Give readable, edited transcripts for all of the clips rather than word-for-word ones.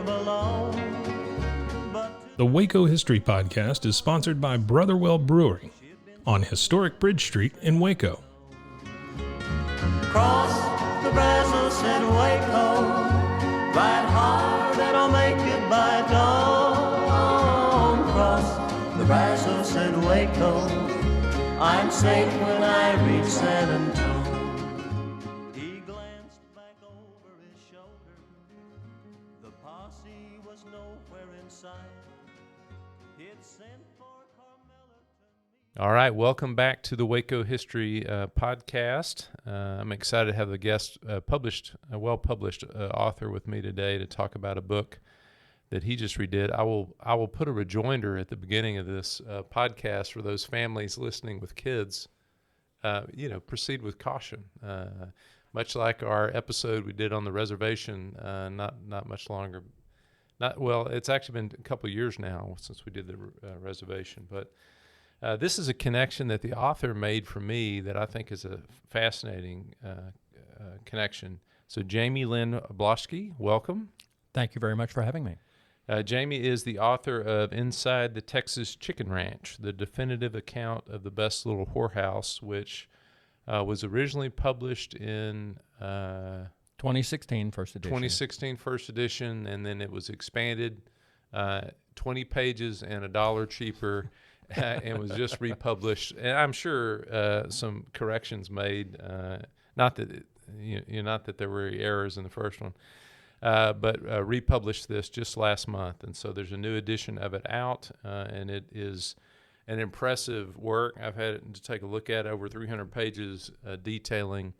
live alone. The Waco History Podcast is sponsored by Brotherwell Brewery on historic Bridge Street in Waco. Cross the Brazos at Waco, ride hard and I'll make it by dawn. Cross the Brazos at Waco, I'm safe when I reach San Antonio. He glanced back over his shoulder, the posse was nowhere in sight. He'd sent for Carmela to meet. All right, welcome back to the Waco History Podcast. I'm excited to have a guest, a well-published author with me today to talk about a book that he just redid. I will put a rejoinder at the beginning of this podcast for those families listening with kids. Proceed with caution. Much like our episode we did on the reservation, not much longer. It's actually been a couple of years now since we did the reservation, but this is a connection that the author made for me that I think is a fascinating connection. So Jayme Lynn Blaschke, welcome. Thank you very much for having me. Jayme is the author of Inside the Texas Chicken Ranch, the definitive account of the best little whorehouse, which was originally published in 2016 first edition. 2016 first edition, and then it was expanded 20 pages and $1 cheaper. And was just republished, and I'm sure some corrections made. Not that there were errors in the first one, but republished this just last month, and so there's a new edition of it out, and it is an impressive work. I've had it to take a look at, over 300 pages detailing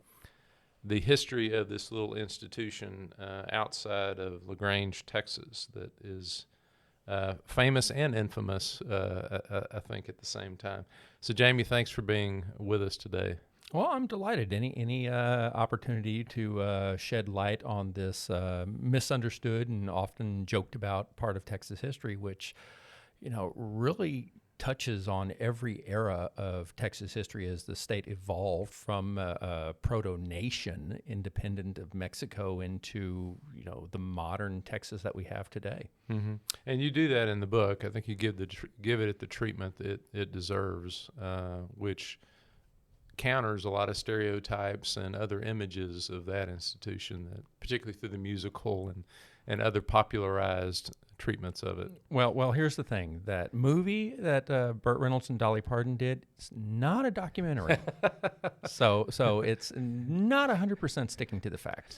the history of this little institution outside of LaGrange, Texas, that is famous and infamous, I think, at the same time. So, Jayme, thanks for being with us today. Well, I'm delighted. Any opportunity to shed light on this misunderstood and often joked about part of Texas history, which, really touches on every era of Texas history as the state evolved from a proto-nation independent of Mexico into, the modern Texas that we have today. Mm-hmm. And you do that in the book. I think you give it the treatment that it deserves, which counters a lot of stereotypes and other images of that institution, that particularly through the musical and other popularized treatments of it. Well, here's the thing. That movie that Burt Reynolds and Dolly Parton did, it's not a documentary. so it's not 100% sticking to the facts.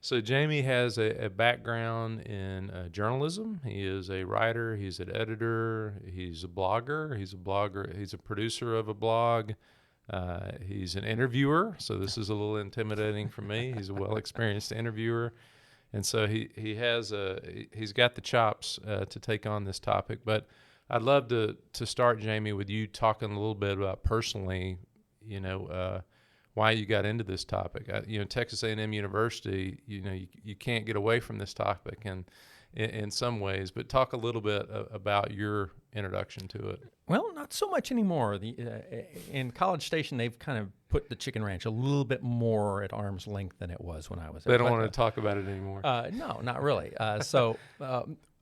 So Jayme has a background in journalism. He is a writer. He's an editor. He's a blogger. He's a producer of a blog. He's an interviewer. So this is a little intimidating for me. He's a well-experienced interviewer. And so he's got the chops to take on this topic. But I'd love to start, Jayme, with you talking a little bit about personally, why you got into this topic. Texas A&M University, you can't get away from this topic in some ways. But talk a little bit about your introduction to it. Well, not so much anymore. In College Station, they've kind of put the Chicken Ranch a little bit more at arm's length than it was when I was there. They don't want to talk about it anymore. No, not really. So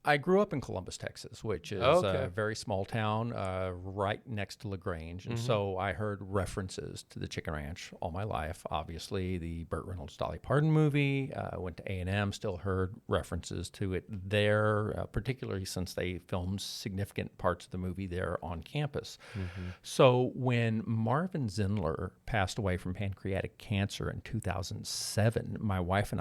I grew up in Columbus, Texas, which is a very small town right next to LaGrange. And so I heard references to the Chicken Ranch all my life. Obviously, the Burt Reynolds Dolly Parton movie. Went to A&M, still heard references to it there, particularly since they filmed significant parts of the movie there on campus. So when Marvin Zindler passed away from pancreatic cancer in 2007, my wife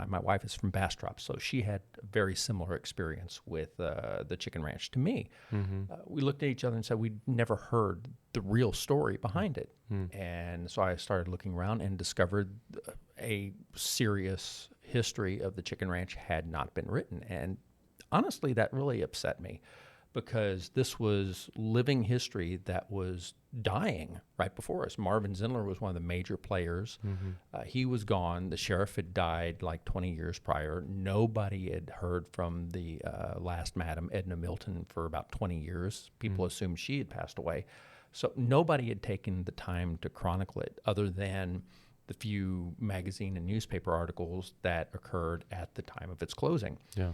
is from Bastrop, so she had a very similar experience with the Chicken Ranch to me. We looked at each other and said we'd never heard the real story behind it. And so I started looking around and discovered a serious history of the Chicken Ranch had not been written. And honestly, that really upset me, because this was living history that was dying right before us. Marvin Zindler was one of the major players. He was gone. The sheriff had died like 20 years prior. Nobody had heard from the last Madam, Edna Milton, for about 20 years. People assumed she had passed away. So nobody had taken the time to chronicle it, other than the few magazine and newspaper articles that occurred at the time of its closing. Yeah.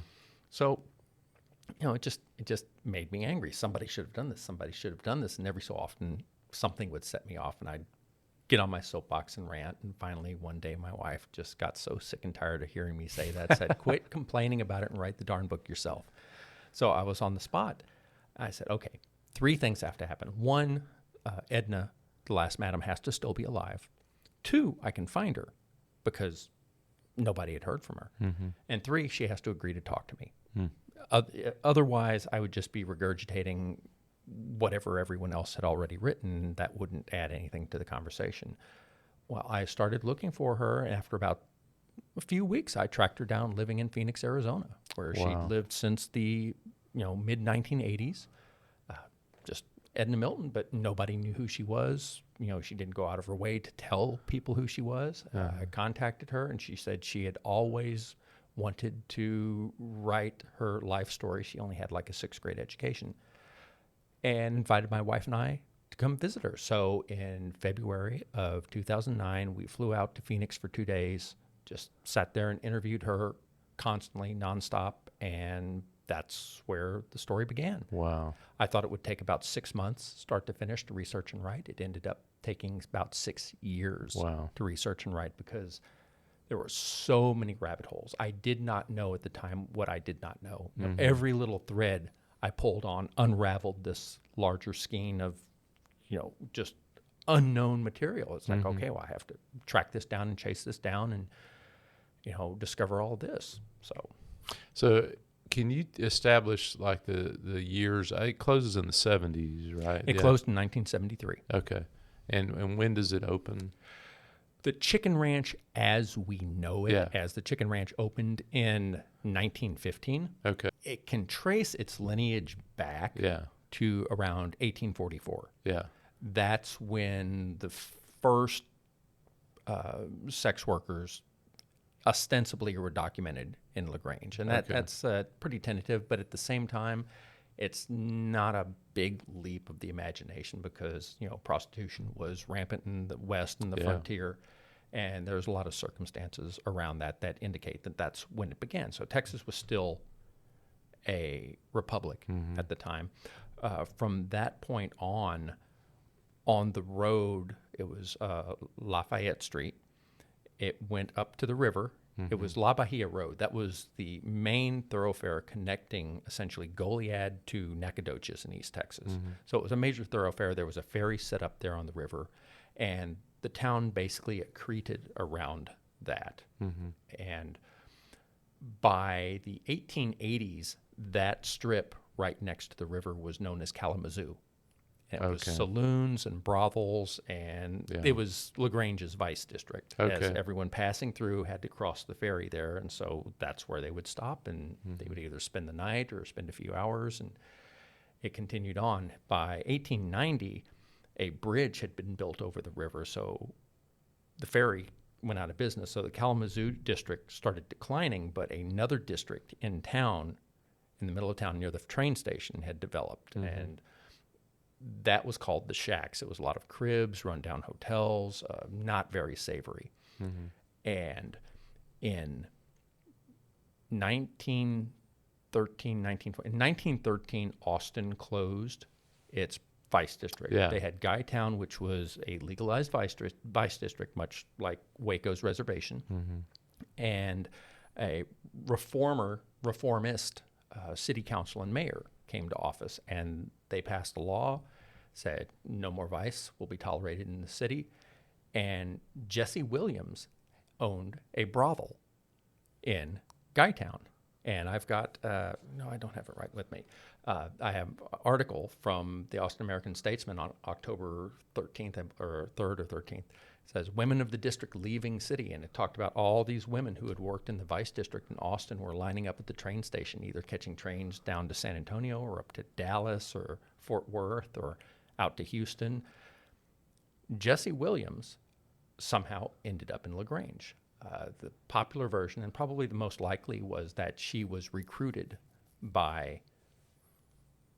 So, it just made me angry. Somebody should have done this. Somebody should have done this. And every so often, something would set me off, and I'd get on my soapbox and rant. And finally, one day, my wife just got so sick and tired of hearing me say that, said, "Quit complaining about it and write the darn book yourself." So I was on the spot. I said, "Okay, 3 things have to happen. 1, Edna, the last madam, has to still be alive. 2, I can find her because nobody had heard from her. And 3, she has to agree to talk to me. Otherwise, I would just be regurgitating whatever everyone else had already written. That wouldn't add anything to the conversation." Well, I started looking for her, and after about a few weeks, I tracked her down living in Phoenix, Arizona, where she'd lived since the mid-1980s. Just Edna Milton, but nobody knew who she was. She didn't go out of her way to tell people who she was. I contacted her, and she said she had always wanted to write her life story. She only had like a 6th grade education, and invited my wife and I to come visit her. So in February of 2009, we flew out to Phoenix for 2 days, just sat there and interviewed her constantly, nonstop, and that's where the story began. Wow. I thought it would take about 6 months, start to finish, to research and write. It ended up taking about 6 years to research and write, because there were so many rabbit holes. I did not know at the time what I did not know. Every little thread I pulled on unraveled this larger skein of, just unknown material. It's like, okay, well, I have to track this down and chase this down and, discover all this. So can you establish like the years? It closes in the 70s, right? It closed in 1973. Okay. And when does it open? The Chicken Ranch as we know it, as the Chicken Ranch opened in 1915, it can trace its lineage back to around 1844. That's when the first sex workers ostensibly were documented in LaGrange. And that's pretty tentative, but at the same time, it's not a big leap of the imagination, because, prostitution was rampant in the West and the frontier. And there's a lot of circumstances around that indicate that that's when it began. So Texas was still a republic at the time. From that point on the road, it was Lafayette Street. It went up to the river. It was La Bahia Road. That was the main thoroughfare connecting essentially Goliad to Nacogdoches in East Texas. So it was a major thoroughfare. There was a ferry set up there on the river, and the town basically accreted around that. And by the 1880s, that strip right next to the river was known as Kalamazoo. And it was saloons and brothels, and it was LaGrange's vice district. As everyone passing through had to cross the ferry there, and so that's where they would stop, and they would either spend the night or spend a few hours, and it continued on. By 1890, a bridge had been built over the river, so the ferry went out of business. So the Kalamazoo district started declining, but another district in town, in the middle of town near the train station, had developed, and that was called the Shacks. It was a lot of cribs, rundown hotels, not very savory. And in 1913, Austin closed its vice district. They had Guytown, which was a legalized vice district, much like Waco's reservation, and a reformist city council and mayor came to office, and they passed a law, said no more vice will be tolerated in the city. And Jesse Williams owned a brothel in Guytown. And I've got, no, I don't have it right with me. I have an article from the Austin American Statesman on October 13th, or 3rd or 13th. It says, "Women of the district leaving city." And it talked about all these women who had worked in the vice district in Austin were lining up at the train station, either catching trains down to San Antonio or up to Dallas or Fort Worth or out to Houston. Jesse Williams somehow ended up in LaGrange. The popular version, and probably the most likely, was that she was recruited by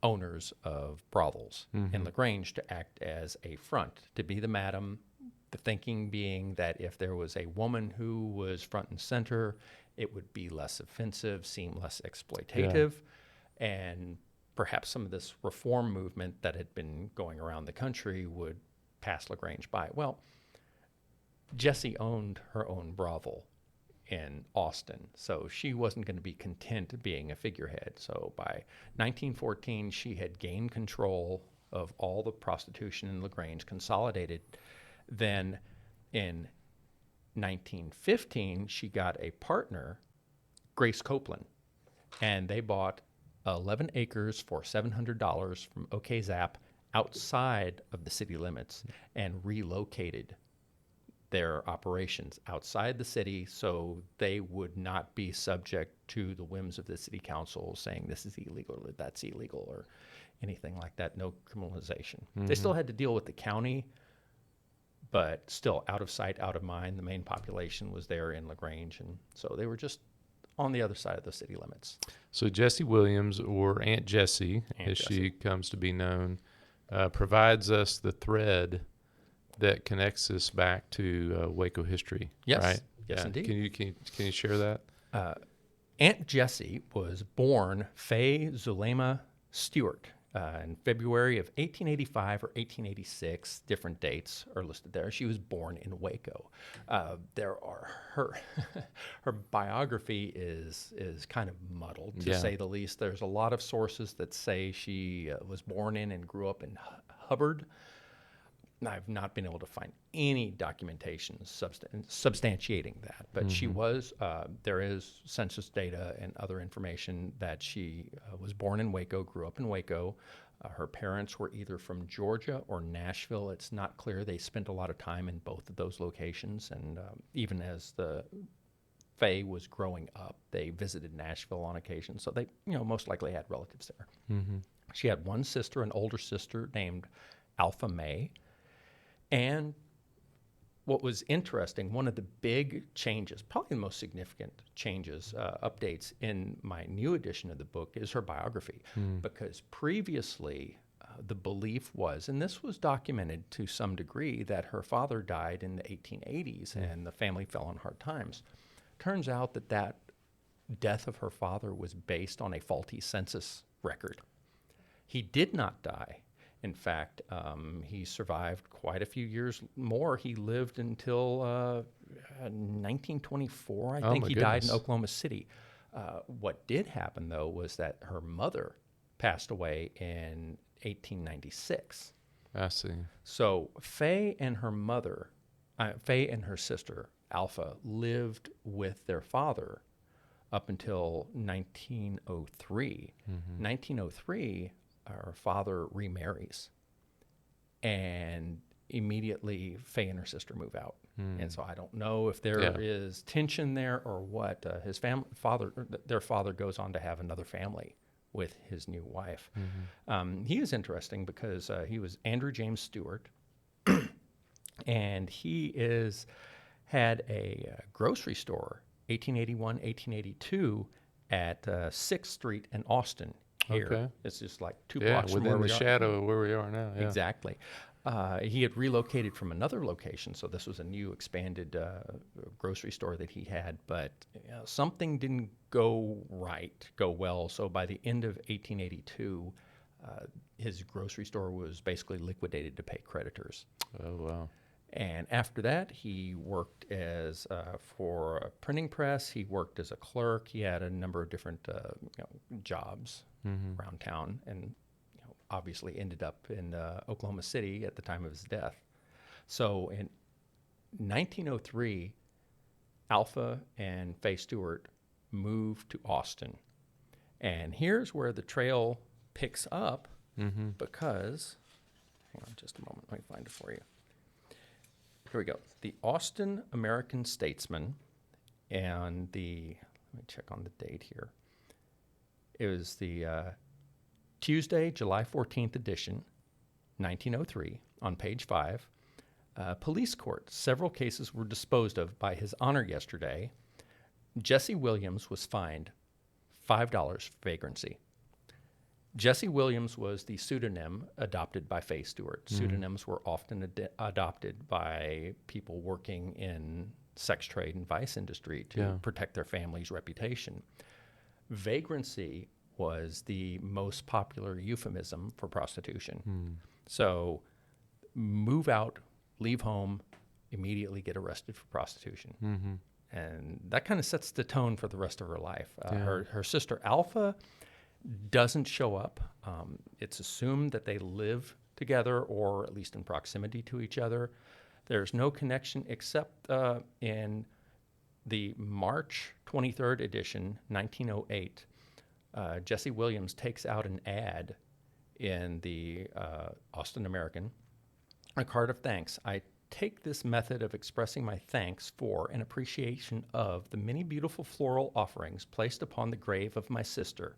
owners of brothels in LaGrange to act as a front, to be the madam. The thinking being that if there was a woman who was front and center it would be less offensive, seem less exploitative, and perhaps some of this reform movement that had been going around the country would pass LaGrange by. Well, Jessie owned her own brothel in Austin, so she wasn't going to be content being a figurehead. So by 1914, she had gained control of all the prostitution in LaGrange, consolidated. Then in 1915, she got a partner, Grace Copeland, and they bought 11 acres for $700 from OK Zap outside of the city limits and relocated their operations outside the city so they would not be subject to the whims of the city council saying this is illegal or that's illegal or anything like that, no criminalization. They still had to deal with the county, but still out of sight, out of mind. The main population was there in LaGrange, and so they were just on the other side of the city limits. So Jessie Williams, or Aunt Jessie, as she comes to be known, provides us the thread that connects us back to Waco history. Yes, right? yes, indeed. Can you share that? Aunt Jessie was born Faye Zulema Stewart in February of 1885 or 1886. Different dates are listed there. She was born in Waco. There are her biography is kind of muddled, to say the least. There's a lot of sources that say she was born in and grew up in Hubbard. I've not been able to find any documentation substantiating that, but she was, there is census data and other information that she was born in Waco, grew up in Waco. Her parents were either from Georgia or Nashville. It's not clear. They spent a lot of time in both of those locations, and even as the Faye was growing up, they visited Nashville on occasion, so they, most likely had relatives there. She had one sister, an older sister named Alpha May. And what was interesting, one of the big changes, probably the most significant changes, updates in my new edition of the book is her biography. Because previously, the belief was, and this was documented to some degree, that her father died in the 1880s and the family fell on hard times. Turns out that death of her father was based on a faulty census record. He did not die. In fact, he survived quite a few years more. He lived until 1924, I think. He died in Oklahoma City. What did happen, though, was that her mother passed away in 1896. I see. So Faye and her mother, Faye and her sister, Alpha, lived with their father up until 1903. 1903, her father remarries, and immediately Faye and her sister move out. And so I don't know if there is tension there or what. Their father goes on to have another family with his new wife. He is interesting because he was Andrew James Stewart, and he had a grocery store, 1881, 1882, at 6th Street in Austin. Here. Okay. It's just like 2 blocks from where we are. Within the shadow of where we are now. Yeah. Exactly. He had relocated from another location, so this was a new expanded grocery store that he had, but something didn't go well. So by the end of 1882, his grocery store was basically liquidated to pay creditors. Oh, wow. And after that, he worked as for a printing press. He worked as a clerk. He had a number of different jobs around town, and obviously ended up in Oklahoma City at the time of his death. So in 1903, Alpha and Faye Stewart moved to Austin. And here's where the trail picks up because, hang on just a moment, let me find it for you. Here we go. The Austin American Statesman, and let me check on the date here. It was the Tuesday, July 14th edition, 1903, on page 5. Police court. Several cases were disposed of by His Honor yesterday. Jessie Williams was fined $5 for vagrancy. Jessie Williams was the pseudonym adopted by Faye Stewart. Pseudonyms were often adopted by people working in sex trade and vice industry to protect their family's reputation. Vagrancy was the most popular euphemism for prostitution. So move out, leave home, immediately get arrested for prostitution. And that kind of sets the tone for the rest of her life. Her sister Alpha doesn't show up. It's assumed that they live together or at least in proximity to each other. There's no connection except in the March 23rd edition, 1908, Jesse Williams takes out an ad in the Austin American, a card of thanks. I take this method of expressing my thanks for and appreciation of the many beautiful floral offerings placed upon the grave of my sister,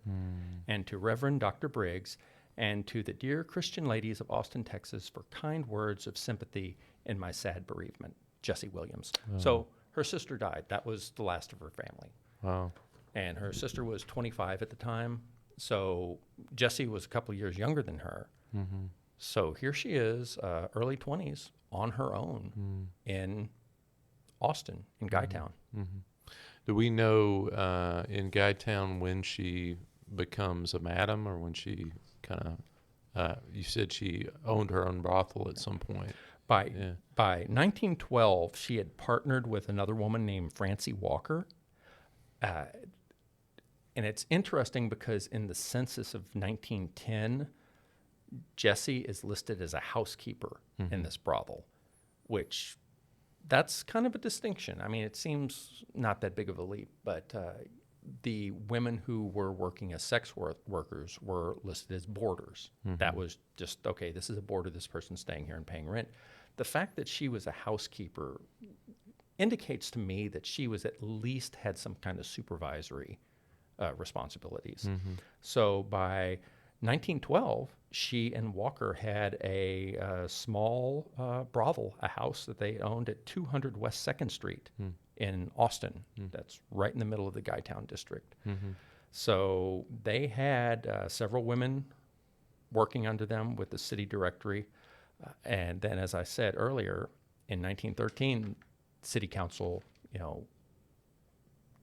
and to Reverend Dr. Briggs, and to the dear Christian ladies of Austin, Texas, for kind words of sympathy in my sad bereavement. Jesse Williams. So her sister died. That was the last of her family. Wow. And her sister was 25 at the time. So Jesse was a couple of years younger than her. So here she is, early 20s, on her own in Austin, in Guytown. Do we know in Guytown when she becomes a madam, or when she kind of, you said she owned her own brothel at some point? By 1912, she had partnered with another woman named Francie Walker. And it's interesting because in the census of 1910, Jesse is listed as a housekeeper in this brothel, which that's kind of a distinction. I mean, it seems not that big of a leap, but the women who were working as sex workers were listed as boarders. That was just, okay, this is a boarder, this person's staying here and paying rent. The fact that she was a housekeeper indicates to me that she was at least had some kind of supervisory responsibilities. So by 1912, she and Walker had a small brothel, a house that they owned at 200 West 2nd Street in Austin. That's right in the middle of the Guytown district. So they had several women working under them with the city directory. And then, as I said earlier, in 1913, city council,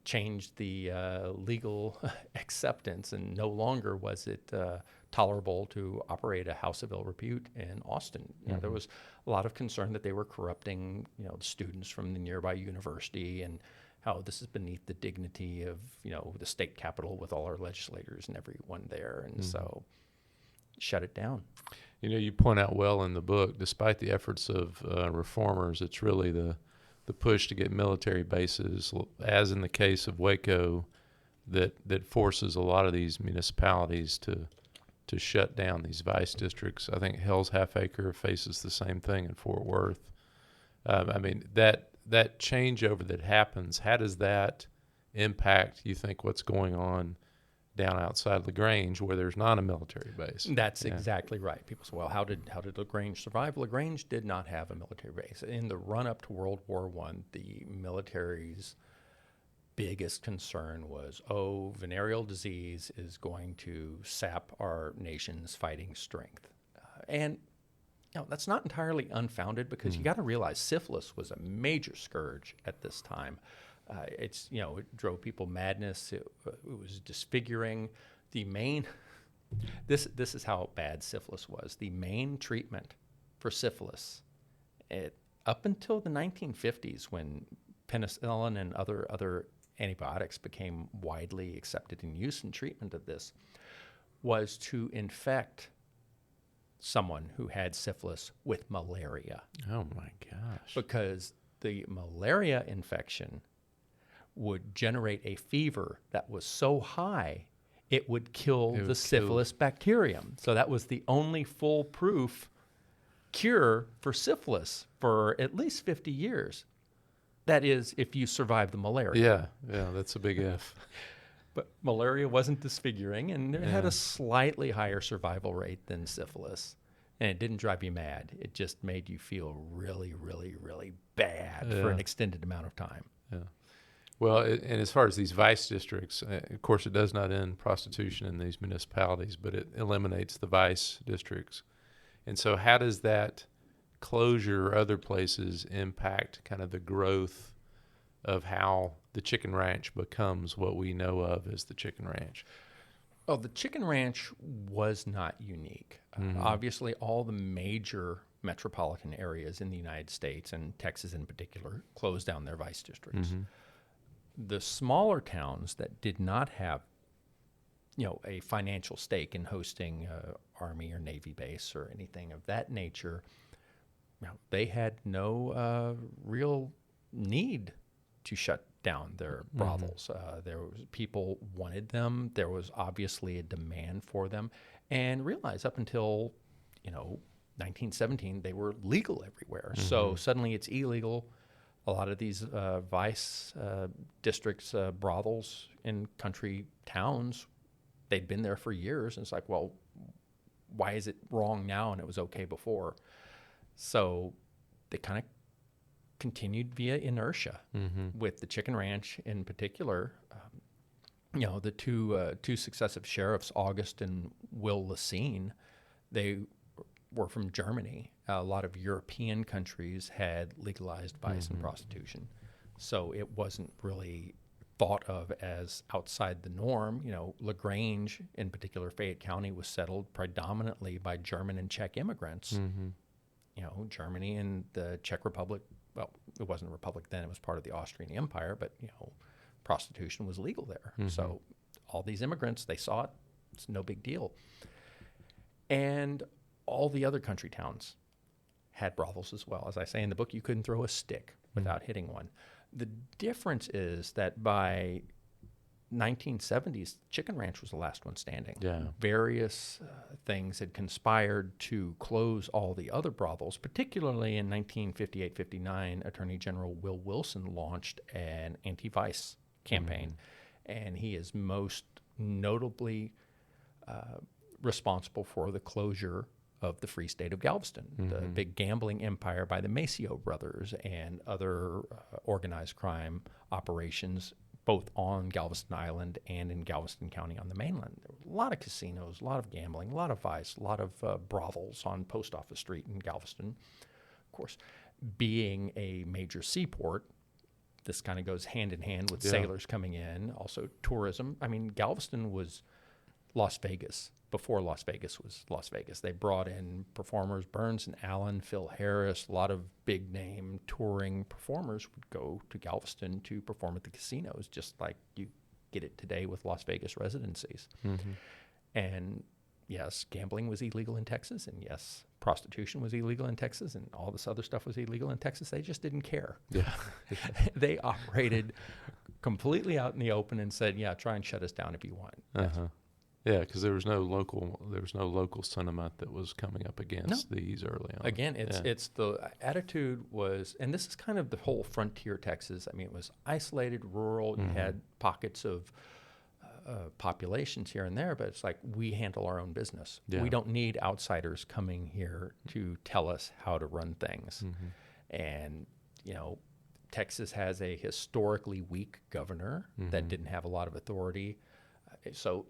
changed the legal acceptance, and no longer was it tolerable to operate a house of ill repute in Austin. There was a lot of concern that they were corrupting, students from the nearby university, and how this is beneath the dignity of, the state capitol with all our legislators and everyone there, and so shut it down. You point out well in the book, despite the efforts of reformers, it's really the push to get military bases, as in the case of Waco, that forces a lot of these municipalities to shut down these vice districts. I think Hell's Half Acre faces the same thing in Fort Worth. I mean, that changeover that happens, how does that impact, you think, what's going on down outside LaGrange where there's not a military base? That's exactly right. People say, well, how did LaGrange survive? LaGrange did not have a military base. In the run-up to World War I, the military's biggest concern was, venereal disease is going to sap our nation's fighting strength. And that's not entirely unfounded, because you got to realize syphilis was a major scourge at this time. It drove people madness. It was disfiguring. This is how bad syphilis was. The main treatment for syphilis, up until the 1950s, when penicillin and other antibiotics became widely accepted in use in treatment of this, was to infect someone who had syphilis with malaria. Oh my gosh. Because the malaria infection would generate a fever that was so high it would kill the syphilis bacterium. So that was the only foolproof cure for syphilis for at least 50 years. That is, if you survive the malaria. Yeah, that's a big if. But malaria wasn't disfiguring, and it had a slightly higher survival rate than syphilis. And it didn't drive you mad. It just made you feel really, really, really bad for an extended amount of time. Yeah. Well, and as far as these vice districts, of course, it does not end prostitution in these municipalities, but it eliminates the vice districts. And so how does that closure or other places impact kind of the growth of how the chicken ranch becomes what we know of as the chicken ranch? Oh, the chicken ranch was not unique. Obviously, all the major metropolitan areas in the United States, and Texas in particular, closed down their vice districts. The smaller towns that did not have, a financial stake in hosting Army or Navy base or anything of that nature, they had no real need to shut down their brothels. There was people wanted them. There was obviously a demand for them, and realized up until 1917 they were legal everywhere. So suddenly it's illegal. A lot of these vice districts, brothels in country towns, they'd been there for years, and it's like, well, why is it wrong now and it was okay before? So they kind of continued via inertia with the chicken ranch in particular. The two successive sheriffs, August and Will Lacine, they were from Germany. A lot of European countries had legalized vice and prostitution, so it wasn't really thought of as outside the norm. LaGrange, in particular, Fayette County, was settled predominantly by German and Czech immigrants. Germany and the Czech Republic, well, it wasn't a republic then, it was part of the Austrian Empire, but, prostitution was legal there. So all these immigrants, they saw it, it's no big deal. And all the other country towns had brothels as well. As I say in the book, you couldn't throw a stick without hitting one. The difference is that by 1970s, Chicken Ranch was the last one standing. Various things had conspired to close all the other brothels. Particularly in 1958-59, Attorney General Will Wilson launched an anti-vice campaign, and he is most notably responsible for the closure of the Free State of Galveston, the big gambling empire by the Maceo brothers and other organized crime operations, both on Galveston Island and in Galveston County on the mainland. There were a lot of casinos, a lot of gambling, a lot of vice, a lot of brothels on Post Office Street in Galveston. Of course, being a major seaport, this kind of goes hand in hand with sailors coming in, also tourism. I mean, Galveston was Las Vegas before Las Vegas was Las Vegas. They brought in performers, Burns and Allen, Phil Harris, a lot of big name touring performers would go to Galveston to perform at the casinos, just like you get it today with Las Vegas residencies. And yes, gambling was illegal in Texas, and yes, prostitution was illegal in Texas, and all this other stuff was illegal in Texas. They just didn't care. They operated completely out in the open and said, try and shut us down if you want. Yeah, because there was no local sentiment that was coming up against these early on. Again, it's the attitude was, and this is kind of the whole frontier Texas. I mean, it was isolated, rural. You had pockets of populations here and there, but it's like, we handle our own business. We don't need outsiders coming here to tell us how to run things. And Texas has a historically weak governor that didn't have a lot of authority, so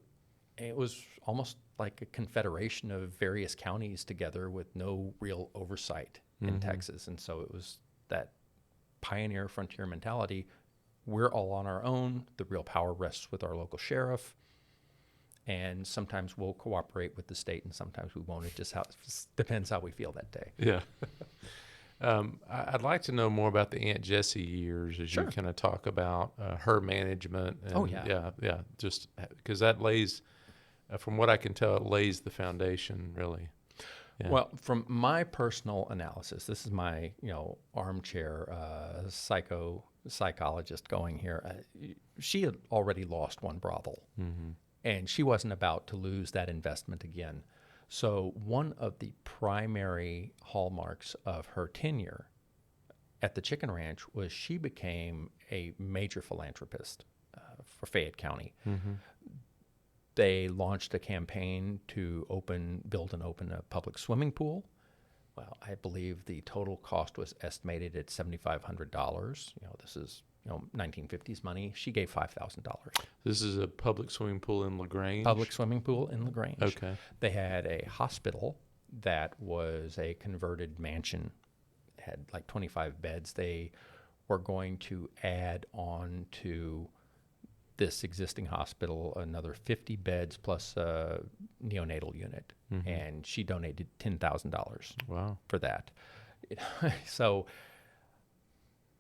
it was almost like a confederation of various counties together with no real oversight in Texas. And so it was that pioneer frontier mentality. We're all on our own. The real power rests with our local sheriff. And sometimes we'll cooperate with the state and sometimes we won't. It just depends how we feel that day. I'd like to know more about the Aunt Jessie years as you kind of talk about her management. And, just because that lays, from what I can tell, it lays the foundation, really. Well, from my personal analysis, this is my armchair psychologist going here. She had already lost one brothel, and she wasn't about to lose that investment again. So one of the primary hallmarks of her tenure at the Chicken Ranch was she became a major philanthropist for Fayette County. They launched a campaign to build and open a public swimming pool. Well, I believe the total cost was estimated at $7,500. This is 1950s money. She gave $5,000. This is a public swimming pool in LaGrange? Public swimming pool in LaGrange. Okay. They had a hospital that was a converted mansion. It had like 25 beds. They we're going to add on to this existing hospital another 50 beds plus a neonatal unit. And she donated $10,000 Wow. for that. So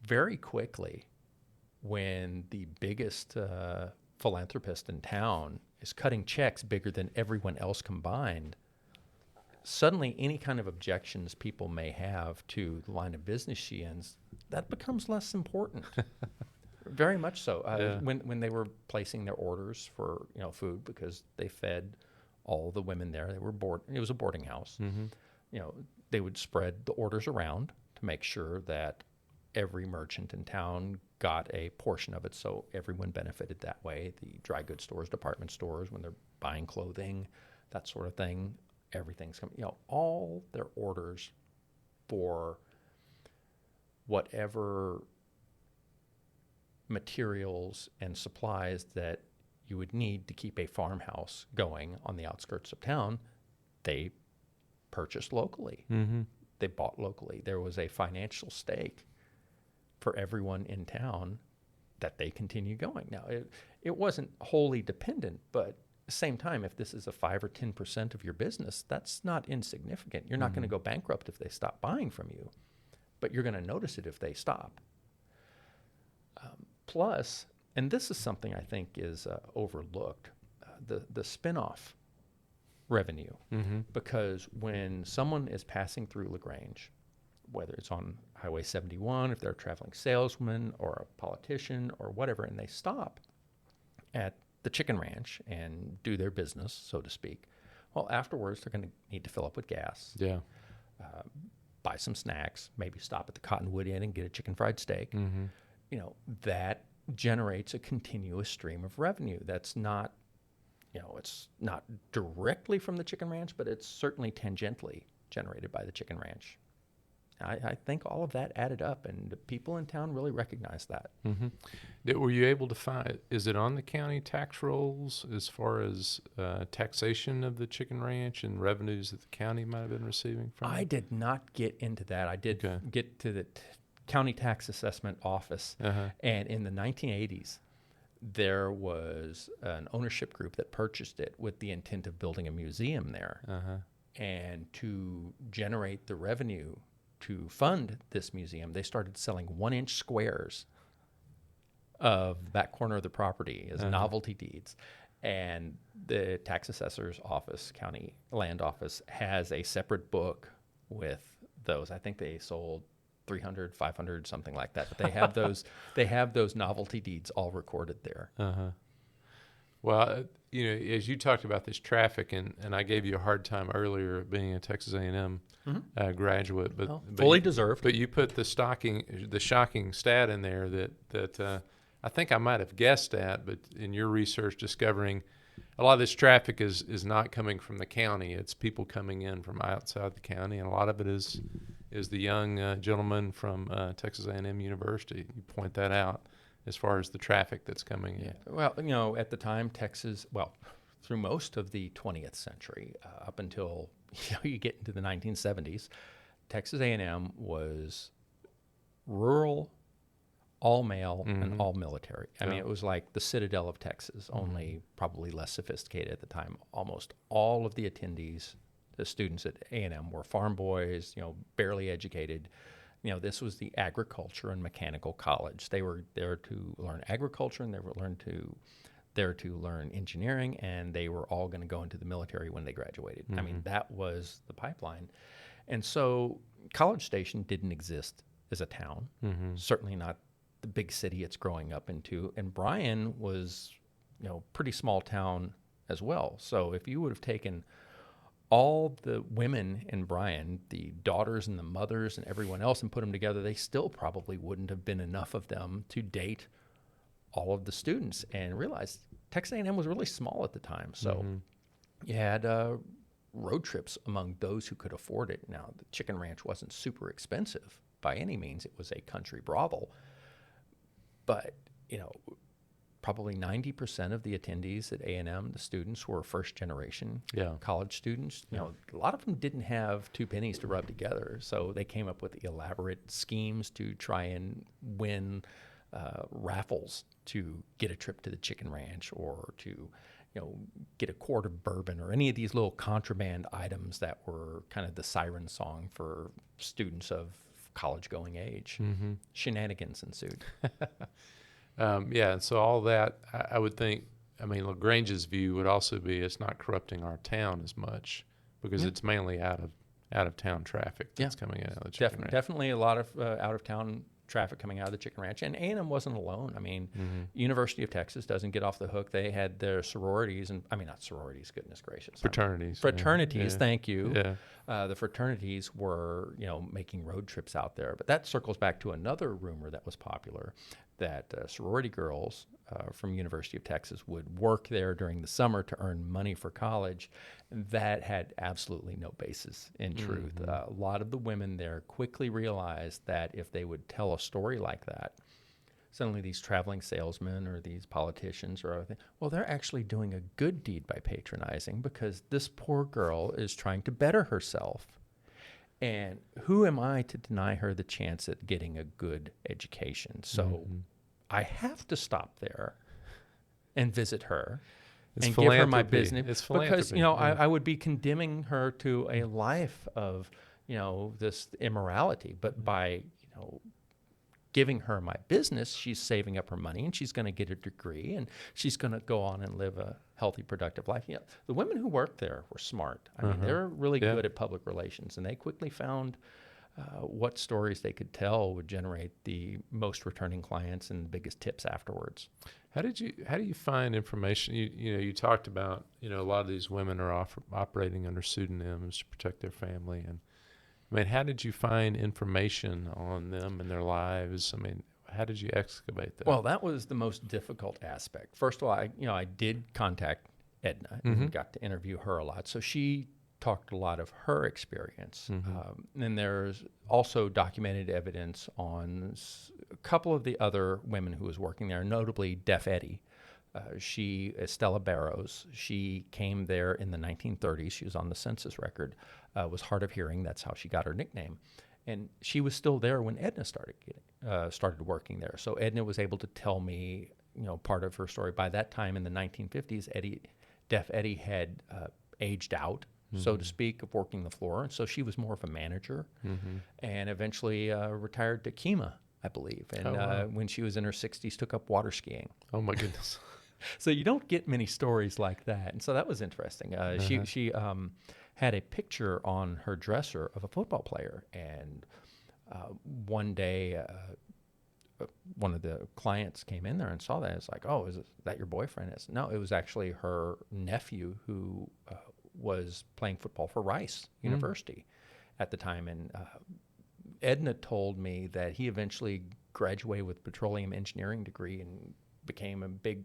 very quickly, when the biggest philanthropist in town is cutting checks bigger than everyone else combined, suddenly any kind of objections people may have to the line of business she ends, that becomes less important. Very much so. When they were placing their orders for food, because they fed all the women there, they were it was a boarding house. They would spread the orders around to make sure that every merchant in town got a portion of it, so everyone benefited that way. The dry goods stores, department stores, when they're buying clothing, that sort of thing, everything's coming. All their orders for whatever materials and supplies that you would need to keep a farmhouse going on the outskirts of town, they purchased locally. They bought locally. There was a financial stake for everyone in town that they continue going. Now, it wasn't wholly dependent, but at the same time, if this is a 5 or 10% of your business, that's not insignificant. You're not going to go bankrupt if they stop buying from you, but you're going to notice it if they stop. Plus, and this is something I think is overlooked, the spin-off revenue. Because when someone is passing through LaGrange, whether it's on Highway 71, if they're a traveling salesman or a politician or whatever, and they stop at the chicken ranch and do their business, so to speak, well, afterwards they're going to need to fill up with gas, buy some snacks, maybe stop at the Cottonwood Inn and get a chicken fried steak. That generates a continuous stream of revenue. That's not, it's not directly from the chicken ranch, but it's certainly tangentially generated by the chicken ranch. I think all of that added up, and the people in town really recognize that. Were you able to find, is it on the county tax rolls as far as taxation of the chicken ranch and revenues that the county might have been receiving from it? I did not get into that. I did get to the county tax assessment office, and in the 1980s, there was an ownership group that purchased it with the intent of building a museum there. And to generate the revenue to fund this museum, they started selling 1-inch squares of that corner of the property as novelty deeds. And the tax assessor's office, county land office, has a separate book with those. I think they sold 300, 500, something like that. But they have those novelty deeds all recorded there. Well, as you talked about this traffic, and I gave you a hard time earlier being a Texas A&M graduate, but fully deserved. But you put the shocking stat in there that I think I might have guessed at, but in your research discovering a lot of this traffic is not coming from the county. It's people coming in from outside the county, and a lot of it is the young gentleman from Texas A&M University. You point that out as far as the traffic that's coming in. Well, at the time, Texas, through most of the 20th century, up until you get into the 1970s, Texas A&M was rural, all male, and all military. I mean, it was like the Citadel of Texas, only probably less sophisticated at the time. Almost all of the attendees, the students at A&M, were farm boys, barely educated. This was the agriculture and mechanical college. They were there to learn agriculture, and they were there to learn engineering, and they were all going to go into the military when they graduated. I mean, that was the pipeline. And so College Station didn't exist as a town, certainly not the big city it's growing up into. And Bryan was, pretty small town as well. So if you would have taken all the women in Bryan, the daughters and the mothers and everyone else, and put them together, they still probably wouldn't have been enough of them to date all of the students. And realize Texas A&M was really small at the time. So you had road trips among those who could afford it. Now, the chicken ranch wasn't super expensive by any means. It was a country brothel. But, probably 90% of the attendees at A&M, the students, were first-generation college students. You know, a lot of them didn't have two pennies to rub together, so they came up with elaborate schemes to try and win raffles to get a trip to the Chicken Ranch, or to get a quart of bourbon, or any of these little contraband items that were kind of the siren song for students of college-going age. Mm-hmm. Shenanigans ensued. And so all that, I would think, LaGrange's view would also be it's not corrupting our town as much, because it's mainly out of town traffic that's coming in out of the Chicken Ranch. Definitely a lot of out of town traffic coming out of the Chicken Ranch, and A&M wasn't alone. University of Texas doesn't get off the hook. They had their sororities, and not sororities, goodness gracious, fraternities. Thank you. The fraternities were making road trips out there, but that circles back to another rumor that was popular, that sorority girls from University of Texas would work there during the summer to earn money for college. That had absolutely no basis in truth. A lot of the women there quickly realized that if they would tell a story like that, suddenly these traveling salesmen or these politicians or other things, well, they're actually doing a good deed by patronizing, because this poor girl is trying to better herself. And who am I to deny her the chance at getting a good education? So I have to stop there and visit her and give her my business, because I would be condemning her to a life of this immorality. But by giving her my business, she's saving up her money, and she's going to get a degree, and she's going to go on and live a healthy, productive life. The women who worked there were smart. They're really good at public relations, and they quickly found what stories they could tell would generate the most returning clients and the biggest tips afterwards. How do you find information? You talked about a lot of these women are operating under pseudonyms to protect their family, and how did you find information on them and their lives? How did you excavate that? Well, that was the most difficult aspect. First of all, I did contact Edna and got to interview her a lot. So she talked a lot of her experience. And there's also documented evidence on a couple of the other women who was working there, notably Deaf Eddie. Estella Barrows, she came there in the 1930s. She was on the census record, was hard of hearing. That's how she got her nickname. And she was still there when Edna started working there. So Edna was able to tell me, part of her story. By that time in the 1950s, Deaf Eddie had aged out, so to speak, of working the floor. And so she was more of a manager, and eventually retired to Kemah, I believe. And when she was in her 60s, took up water skiing. Oh, my goodness. So you don't get many stories like that. And so that was interesting. She had a picture on her dresser of a football player. And one day, one of the clients came in there and saw that. It's like, oh, is that your boyfriend? No, it was actually her nephew who was playing football for Rice University at the time. And Edna told me that he eventually graduated with a petroleum engineering degree and became a big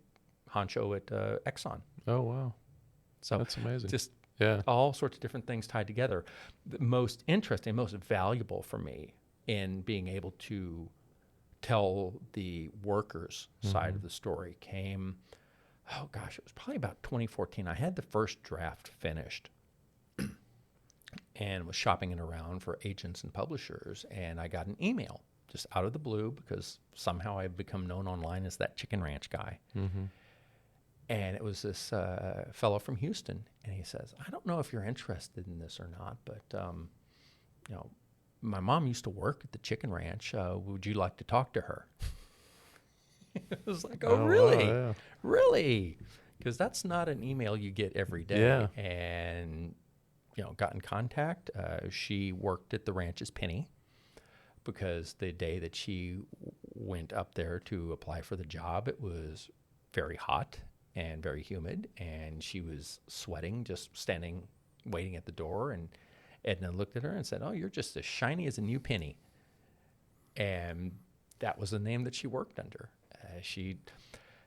honcho at Exxon. Oh, wow. So that's amazing. Just all sorts of different things tied together. The most interesting, most valuable for me in being able to tell the workers' side of the story came, it was probably about 2014. I had the first draft finished and was shopping it around for agents and publishers, and I got an email just out of the blue, because somehow I've become known online as that Chicken Ranch guy. And it was this fellow from Houston, and he says, I don't know if you're interested in this or not, but my mom used to work at the Chicken Ranch. Would you like to talk to her? It was like, oh really? Wow, yeah. Really? Because that's not an email you get every day. Yeah. And got in contact. She worked at the ranch as Penny, because the day that she went up there to apply for the job, it was very hot and very humid, and she was sweating, just standing, waiting at the door. And Edna looked at her and said, oh, you're just as shiny as a new penny. And that was the name that she worked under. She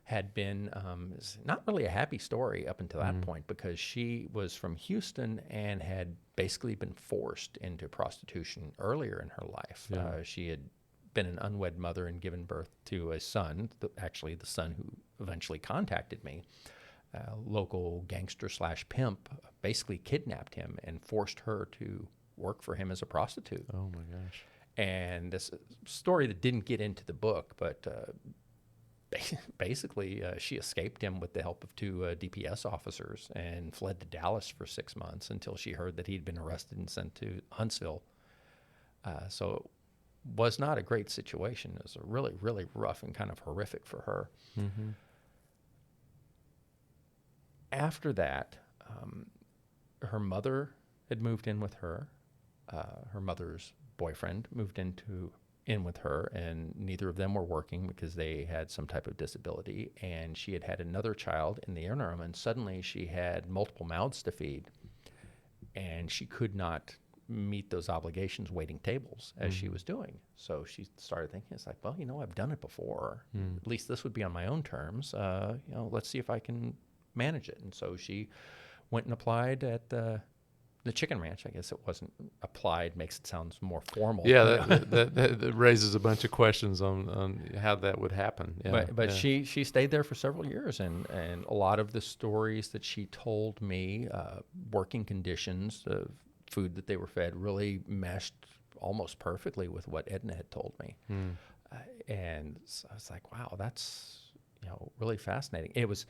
had been, not really a happy story up until that point, because she was from Houston and had basically been forced into prostitution earlier in her life. She had been an unwed mother and given birth to a son, actually the son who eventually contacted me. Local gangster / pimp basically kidnapped him and forced her to work for him as a prostitute. Oh my gosh. And this story that didn't get into the book, but basically she escaped him with the help of 2 DPS officers and fled to Dallas for 6 months until she heard that he'd been arrested and sent to Huntsville. So it was not a great situation. It was a really, really rough and kind of horrific for her. Mm-hmm. After that, her mother had moved in with her. Her mother's boyfriend moved in with her, and neither of them were working because they had some type of disability. And she had another child in the interim, and suddenly she had multiple mouths to feed, and she could not meet those obligations waiting tables as she was doing. So she started thinking, it's like, well, I've done it before. At least this would be on my own terms. Let's see if I can manage it. And so she went and applied at the chicken ranch. I guess it wasn't applied, makes it sound more formal. Yeah, that raises a bunch of questions on how that would happen. Yeah, but she stayed there for several years, and a lot of the stories that she told me, working conditions, food that they were fed, really meshed almost perfectly with what Edna had told me. And so I was like, wow, that's really fascinating. It was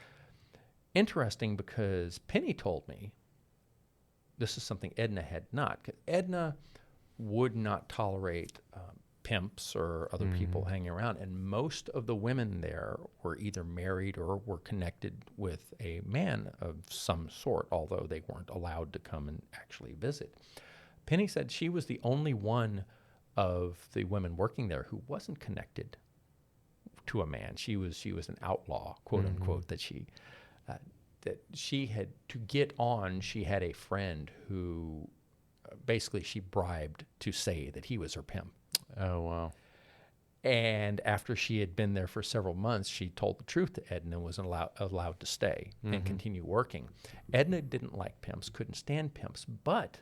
interesting because Penny told me this is something Edna had not. 'Cause Edna would not tolerate pimps or other people hanging around, and most of the women there were either married or were connected with a man of some sort, although they weren't allowed to come and actually visit. Penny said she was the only one of the women working there who wasn't connected to a man. She was an outlaw, quote unquote, that she had to get on. She had a friend who basically she bribed to say that he was her pimp. Oh, wow. And after she had been there for several months, she told the truth to Edna, was allowed to stay and continue working. Edna didn't like pimps, couldn't stand pimps, but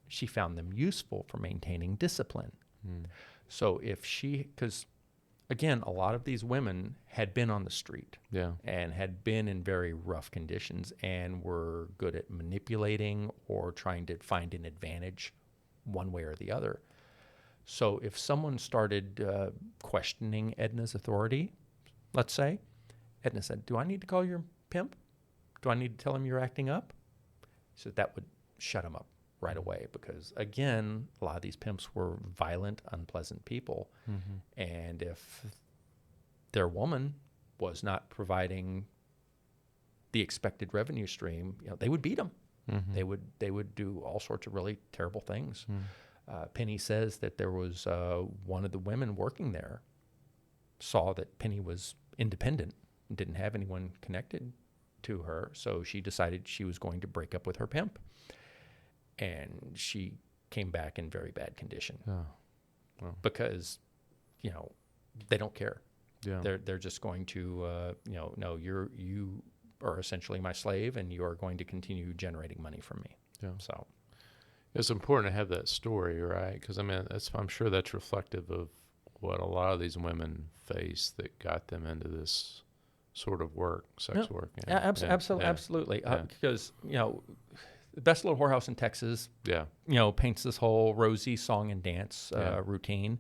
she found them useful for maintaining discipline. So because again, a lot of these women had been on the street and had been in very rough conditions and were good at manipulating or trying to find an advantage one way or the other. So if someone started questioning Edna's authority, let's say, Edna said, do I need to call your pimp? Do I need to tell him you're acting up? So that would shut him up right away because, again, a lot of these pimps were violent, unpleasant people. And if their woman was not providing the expected revenue stream, they would beat them. They would do all sorts of really terrible things. Penny says that there was one of the women working there saw that Penny was independent and didn't have anyone connected to her, so she decided she was going to break up with her pimp. And she came back in very bad condition because, they don't care. They're just going to, no, you are essentially my slave, and you are going to continue generating money from me. So it's important to have that story, right? Because I'm sure that's reflective of what a lot of these women face that got them into this sort of work, sex work. Absolutely. Because the Best Little Whorehouse in Texas, paints this whole rosy song and dance routine.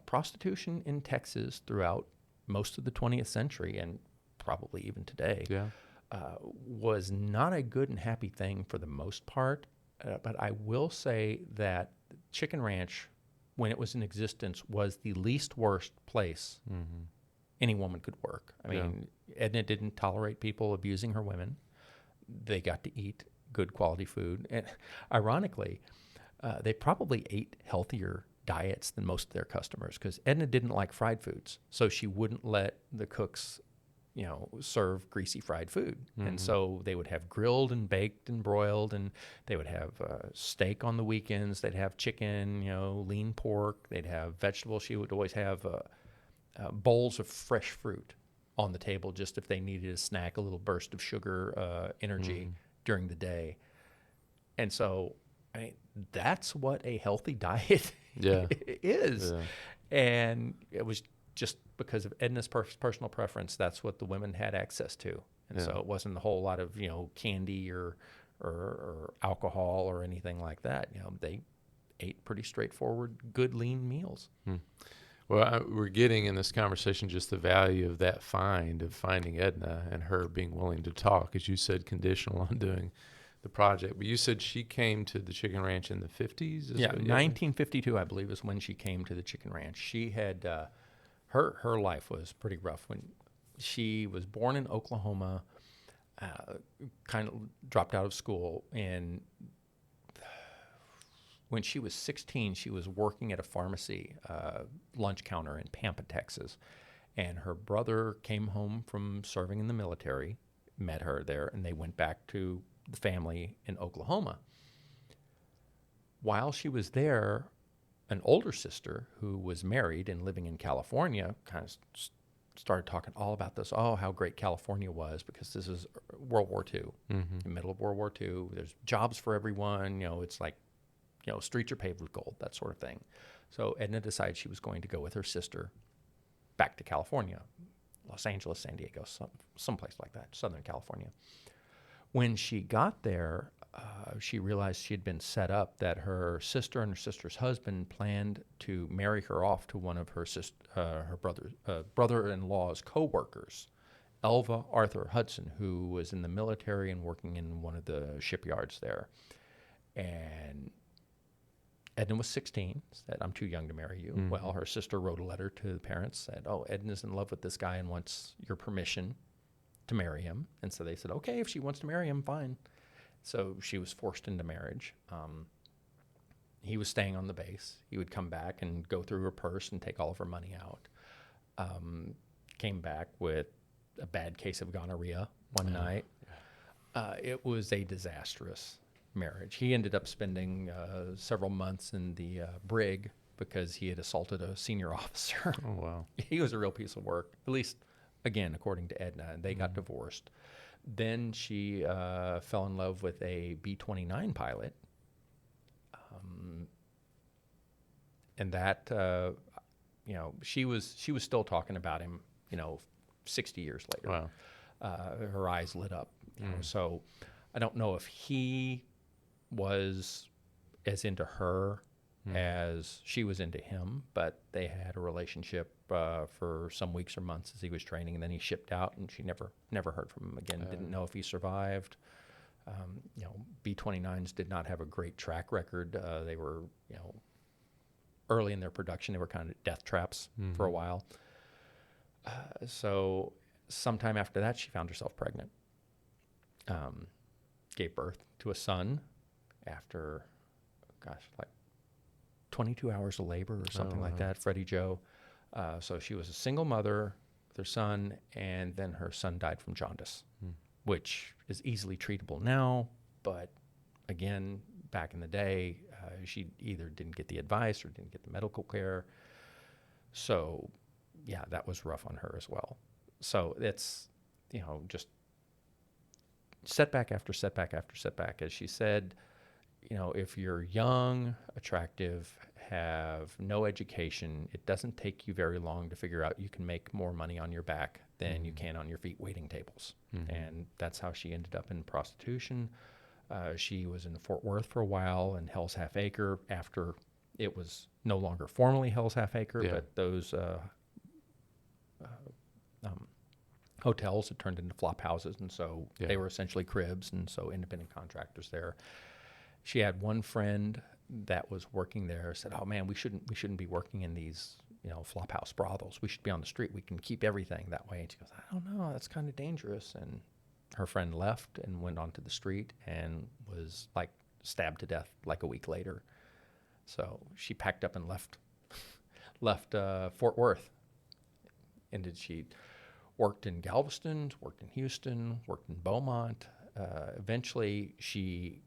Prostitution in Texas throughout most of the 20th century and probably even today was not a good and happy thing for the most part. But I will say that Chicken Ranch, when it was in existence, was the least worst place any woman could work. I mean, Edna didn't tolerate people abusing her women. They got to eat good quality food. And ironically, they probably ate healthier diets than most of their customers because Edna didn't like fried foods. So she wouldn't let the cooks, serve greasy fried food. And so they would have grilled and baked and broiled, and they would have steak on the weekends. They'd have chicken, lean pork. They'd have vegetables. She would always have bowls of fresh fruit on the table just if they needed a snack, a little burst of sugar energy during the day. And so I mean, that's what a healthy diet Yeah. is. Yeah. And it was just because of Edna's personal preference, that's what the women had access to. And so it wasn't a whole lot of, candy or alcohol or anything like that. They ate pretty straightforward, good, lean meals. Well, we're getting in this conversation just the value of that of finding Edna and her being willing to talk, as you said, conditional on doing the project. But you said she came to the chicken ranch in the 50s? 1952, I believe, is when she came to the chicken ranch. She had, her life was pretty rough. When she was born in Oklahoma, kind of dropped out of school, and when she was 16, she was working at a pharmacy lunch counter in Pampa, Texas. And her brother came home from serving in the military, met her there, and they went back to the family in Oklahoma. While she was there, an older sister who was married and living in California kind of started talking all about this, how great California was, because this is World War II, in the middle of World War II. There's jobs for everyone. It's like, streets are paved with gold, that sort of thing. So Edna decided she was going to go with her sister back to California, Los Angeles, San Diego, someplace like that, Southern California. When she got there, she realized she had been set up, that her sister and her sister's husband planned to marry her off to one of her brother-in-law's co-workers, Elva Arthur Hudson, who was in the military and working in one of the shipyards there. And Edna was 16, said, "I'm too young to marry you." Well, her sister wrote a letter to the parents, said, "Edna's in love with this guy and wants your permission to marry him." And so they said, okay, if she wants to marry him, fine. So she was forced into marriage. He was staying on the base. He would come back and go through her purse and take all of her money out. Came back with a bad case of gonorrhea one night. It was a disastrous marriage. He ended up spending several months in the brig because he had assaulted a senior officer. Oh, wow. He was a real piece of work, at least, again, according to Edna, and they got divorced. Then she fell in love with a B-29 pilot, and that, she was still talking about him, 60 years later. Wow. Her eyes lit up. So I don't know if he was as into her as she was into him, but they had a relationship for some weeks or months as he was training, and then he shipped out, and she never heard from him again. Didn't know if he survived. B-29s did not have a great track record. They were, early in their production, they were kind of death traps for a while. So sometime after that, she found herself pregnant. Gave birth to a son after, like 22 hours of labor or something like that, Freddie Joe. So she was a single mother with her son, and then her son died from jaundice, which is easily treatable now. But again, back in the day, she either didn't get the advice or didn't get the medical care. So yeah, that was rough on her as well. So it's, just setback after setback after setback. As she said, if you're young, attractive, have no education, it doesn't take you very long to figure out you can make more money on your back than you can on your feet waiting tables. And that's how she ended up in prostitution. She was in Fort Worth for a while, in Hell's Half Acre, after it was no longer formally Hell's Half Acre, but those hotels had turned into flop houses, and so they were essentially cribs, and so independent contractors there. She had one friend that was working there, said, "Oh man, we shouldn't be working in these, flop house brothels. We should be on the street. We can keep everything that way." And she goes, "I don't know, that's kind of dangerous." And her friend left and went onto the street and was like stabbed to death like a week later. So she packed up and left Fort Worth. And she worked in Galveston, worked in Houston, worked in Beaumont. Eventually, she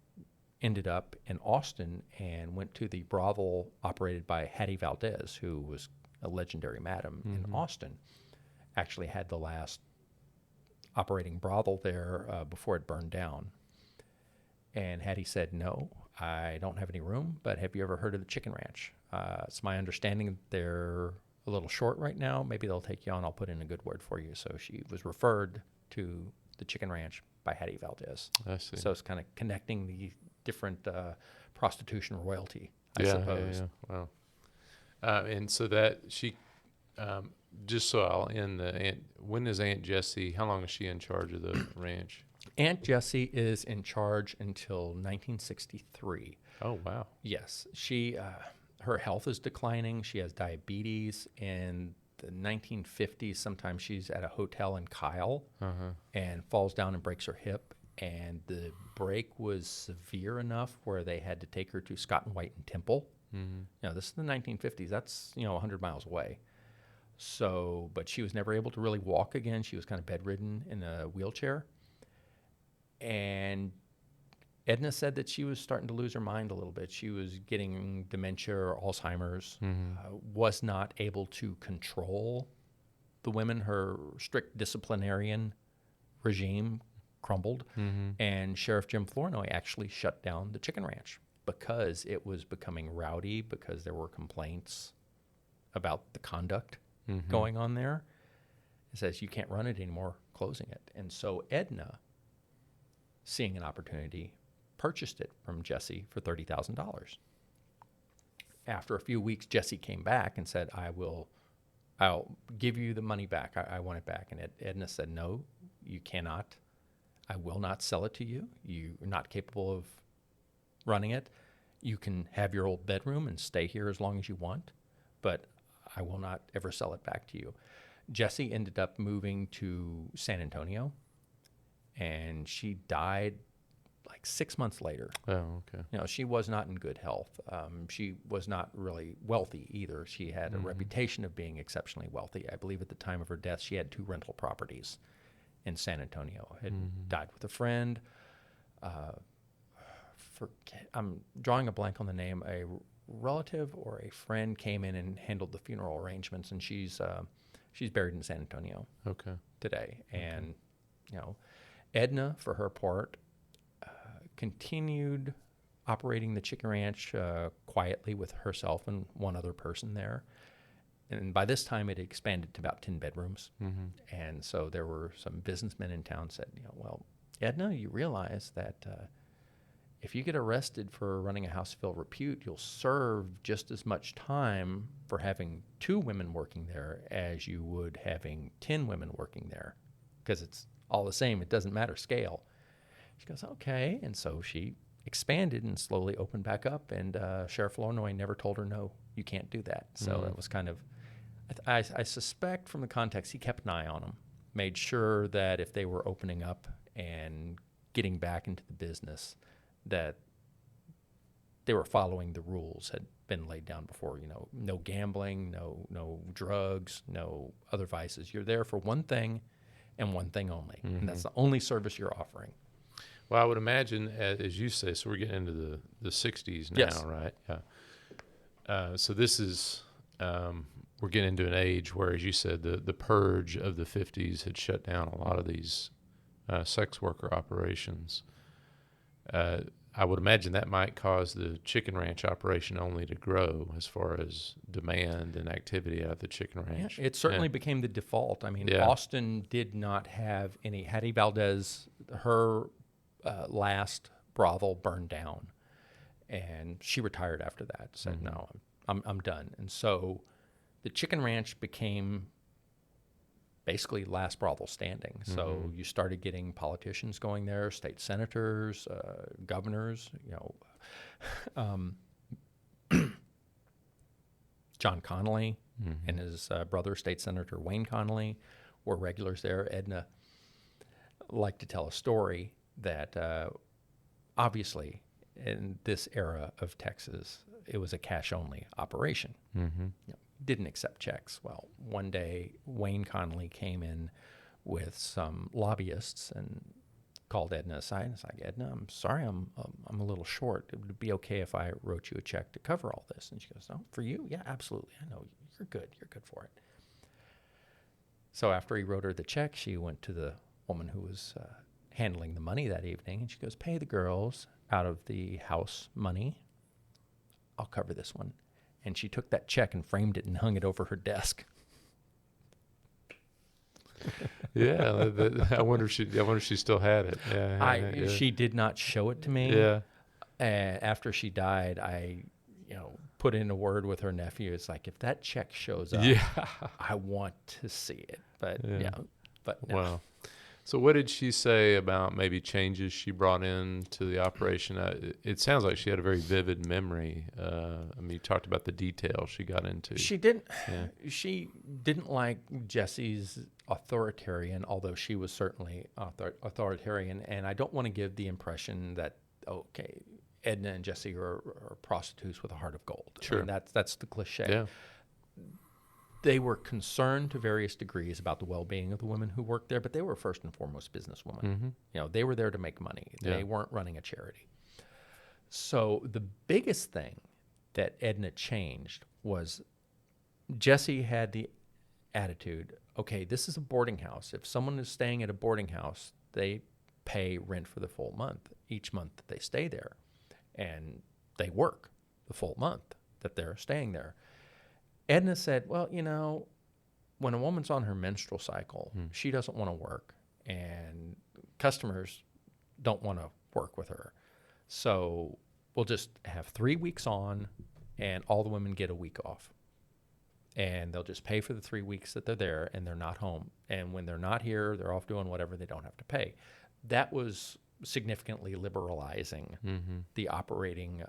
ended up in Austin and went to the brothel operated by Hattie Valdez, who was a legendary madam in Austin. Actually had the last operating brothel there before it burned down. And Hattie said, "No, I don't have any room, but have you ever heard of the Chicken Ranch? It's my understanding that they're a little short right now. Maybe they'll take you on. I'll put in a good word for you. So she was referred to the Chicken Ranch by Hattie Valdez. I see. So it's kind of connecting the different prostitution royalty, I suppose. Wow. And so that she, just so I'll end when is Aunt Jessie, how long is she in charge of the ranch? Aunt Jessie is in charge until 1963. Oh, wow. Yes. She, her health is declining. She has diabetes. In the 1950s, sometimes she's at a hotel in Kyle and falls down and breaks her hip. And the break was severe enough where they had to take her to Scott and White and Temple. This is the 1950s. That's, 100 miles away. So, but she was never able to really walk again. She was kind of bedridden in a wheelchair. And Edna said that she was starting to lose her mind a little bit. She was getting dementia or Alzheimer's, was not able to control the women. Her strict disciplinarian regime crumbled, and Sheriff Jim Flournoy actually shut down the Chicken Ranch because it was becoming rowdy, because there were complaints about the conduct going on there. It says, you can't run it anymore, closing it. And so Edna, seeing an opportunity, purchased it from Jessie for $30,000. After a few weeks, Jessie came back and said, I'll give you the money back. I want it back. And Edna said, no, you cannot. I will not sell it to you. You're not capable of running it. You can have your old bedroom and stay here as long as you want, but I will not ever sell it back to you. Jessie ended up moving to San Antonio, and she died like 6 months later. Oh, okay. She was not in good health. She was not really wealthy either. She had a reputation of being exceptionally wealthy. I believe at the time of her death, she had 2 rental properties in San Antonio. Had died with a friend. I'm drawing a blank on the name. A relative or a friend came in and handled the funeral arrangements, and she's buried in San Antonio today. And Edna, for her part, continued operating the Chicken Ranch quietly with herself and one other person there. And by this time, it expanded to about 10 bedrooms. And so there were some businessmen in town said, well, Edna, you realize that if you get arrested for running a house of ill repute, you'll serve just as much time for having 2 women working there as you would having 10 women working there, because it's all the same. It doesn't matter scale. She goes, okay. And so she expanded and slowly opened back up. And Sheriff Flournoy never told her, no, you can't do that. So that was kind of, I suspect from the context, he kept an eye on them, made sure that if they were opening up and getting back into the business, that they were following the rules had been laid down before. No gambling, no drugs, no other vices. You're there for one thing and one thing only, and that's the only service you're offering. Well, I would imagine, as you say, so we're getting into the 60s now, yes. Right? Yeah. So this is, we're getting into an age where, as you said, the purge of the 50s had shut down a lot of these sex worker operations. I would imagine that might cause the Chicken Ranch operation only to grow as far as demand and activity out of the Chicken Ranch. Yeah, it certainly became the default. I mean, Austin did not have any. Hattie Valdez, her last brothel burned down, and she retired after that. Said, no, I'm done. And so the Chicken Ranch became basically last brothel standing. So you started getting politicians going there, state senators, governors, John Connolly and his brother, State Senator Wayne Connolly, were regulars there. Edna liked to tell a story that obviously in this era of Texas, it was a cash-only operation. Didn't accept checks. Well, one day Wayne Connolly came in with some lobbyists and called Edna aside and was like, Edna, I'm sorry, I'm a little short. It would be okay if I wrote you a check to cover all this. And she goes, oh, for you? Yeah, absolutely. I know, you're good for it. So after he wrote her the check, she went to the woman who was handling the money that evening, and she goes, "Pay the girls out of the house money. I'll cover this one." And she took that check and framed it and hung it over her desk. Yeah, I wonder if she still had it. Yeah. She did not show it to me. Yeah. After she died, I put in a word with her nephew. It's like, if that check shows up, I want to see it. But but no. Wow. So what did she say about maybe changes she brought into the operation? It sounds like she had a very vivid memory. I mean, you talked about the details she got into. She didn't. Yeah. She didn't like Jesse's authoritarian, although she was certainly authoritarian. And I don't want to give the impression that Edna and Jesse are prostitutes with a heart of gold. Sure. I mean, that's the cliche. Yeah. They were concerned to various degrees about the well-being of the women who worked there, but they were first and foremost businesswomen. Mm-hmm. They were there to make money. They weren't running a charity. So the biggest thing that Edna changed was Jesse had the attitude, okay, this is a boarding house. If someone is staying at a boarding house, they pay rent for the full month, each month that they stay there. And they work the full month that they're staying there. Edna said, well, when a woman's on her menstrual cycle, she doesn't want to work, and customers don't want to work with her. So we'll just have 3 weeks on, and all the women get a week off. And they'll just pay for the 3 weeks that they're there, and they're not home. And when they're not here, they're off doing whatever, they don't have to pay. That was significantly liberalizing the operating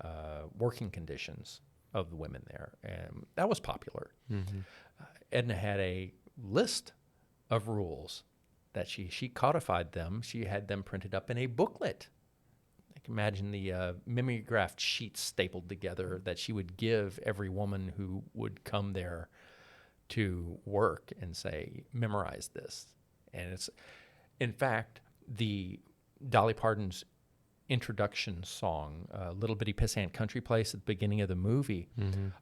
working conditions of the women there, and that was popular. Edna had a list of rules that she codified them. She had them printed up in a booklet. I can imagine the mimeographed sheets stapled together that she would give every woman who would come there to work and say, memorize this. And it's, in fact, the Dolly Parton's introduction song, Little Bitty Pissant Country Place at the beginning of the movie,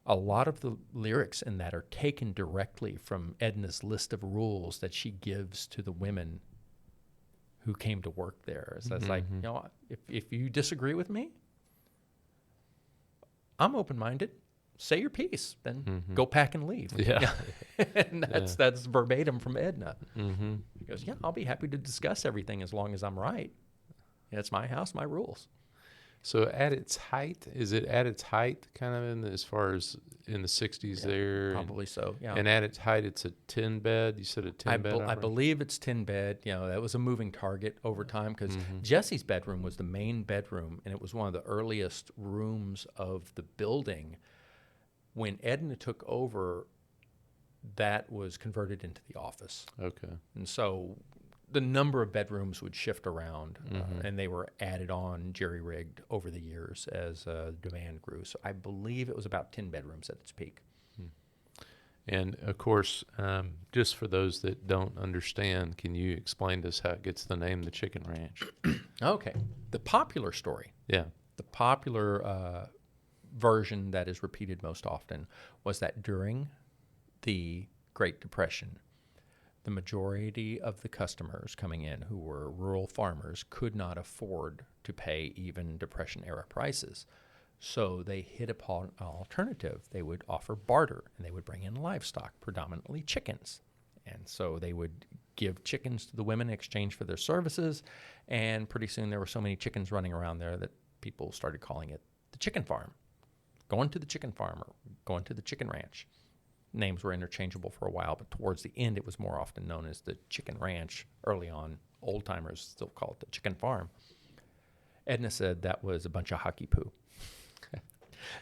a lot of the lyrics in that are taken directly from Edna's list of rules that she gives to the women who came to work there. So it's like, if you disagree with me, I'm open-minded. Say your piece, then go pack and leave. Yeah. And that's verbatim from Edna. He goes, I'll be happy to discuss everything as long as I'm right. It's my house, my rules. So at its height, is it at its height kind of as far as in the 60s there? Probably so, yeah. And at its height, it's a 10-bed? You said a 10-bed? I believe it's 10-bed. That was a moving target over time because Jesse's bedroom was the main bedroom, and it was one of the earliest rooms of the building. When Edna took over, that was converted into the office. Okay. And so the number of bedrooms would shift around, and they were added on, jerry-rigged over the years as demand grew. So I believe it was about 10 bedrooms at its peak. And, of course, just for those that don't understand, can you explain to us how it gets the name the Chicken Ranch? Okay. The popular story. Yeah. The popular version that is repeated most often was that during the Great Depression, the majority of the customers coming in who were rural farmers could not afford to pay even Depression-era prices. So they hit upon an alternative. They would offer barter, and they would bring in livestock, predominantly chickens. And so they would give chickens to the women in exchange for their services, and pretty soon there were so many chickens running around there that people started calling it the chicken farm. Going to the chicken farm or going to the chicken ranch. Names were interchangeable for a while, but towards the end it was more often known as the Chicken Ranch. Early on, old-timers still call it the Chicken Farm. Edna said that was a bunch of hockey poo.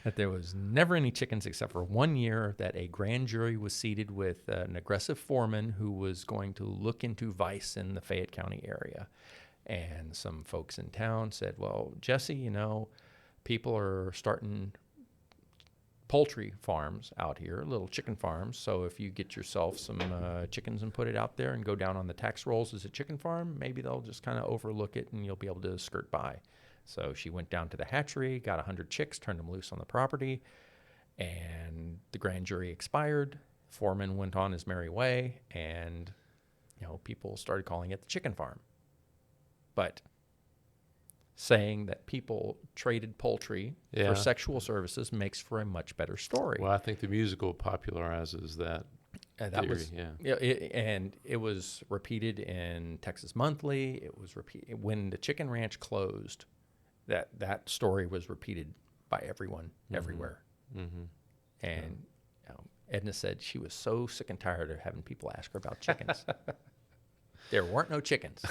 That there was never any chickens except for 1 year that a grand jury was seated with an aggressive foreman who was going to look into vice in the Fayette County area. And some folks in town said, well, Jesse, people are starting poultry farms out here, little chicken farms. So if you get yourself some chickens and put it out there and go down on the tax rolls as a chicken farm, maybe they'll just kind of overlook it and you'll be able to skirt by. So she went down to the hatchery, got 100 chicks, turned them loose on the property, and the grand jury expired. Foreman went on his merry way, and people started calling it the chicken farm. but saying that people traded poultry for sexual services makes for a much better story. Well, I think the musical popularizes that. That theory, was, and it was repeated in Texas Monthly. It was repeated when the Chicken Ranch closed. That story was repeated by everyone everywhere. Mm-hmm. And Edna said she was so sick and tired of having people ask her about chickens. There weren't no chickens.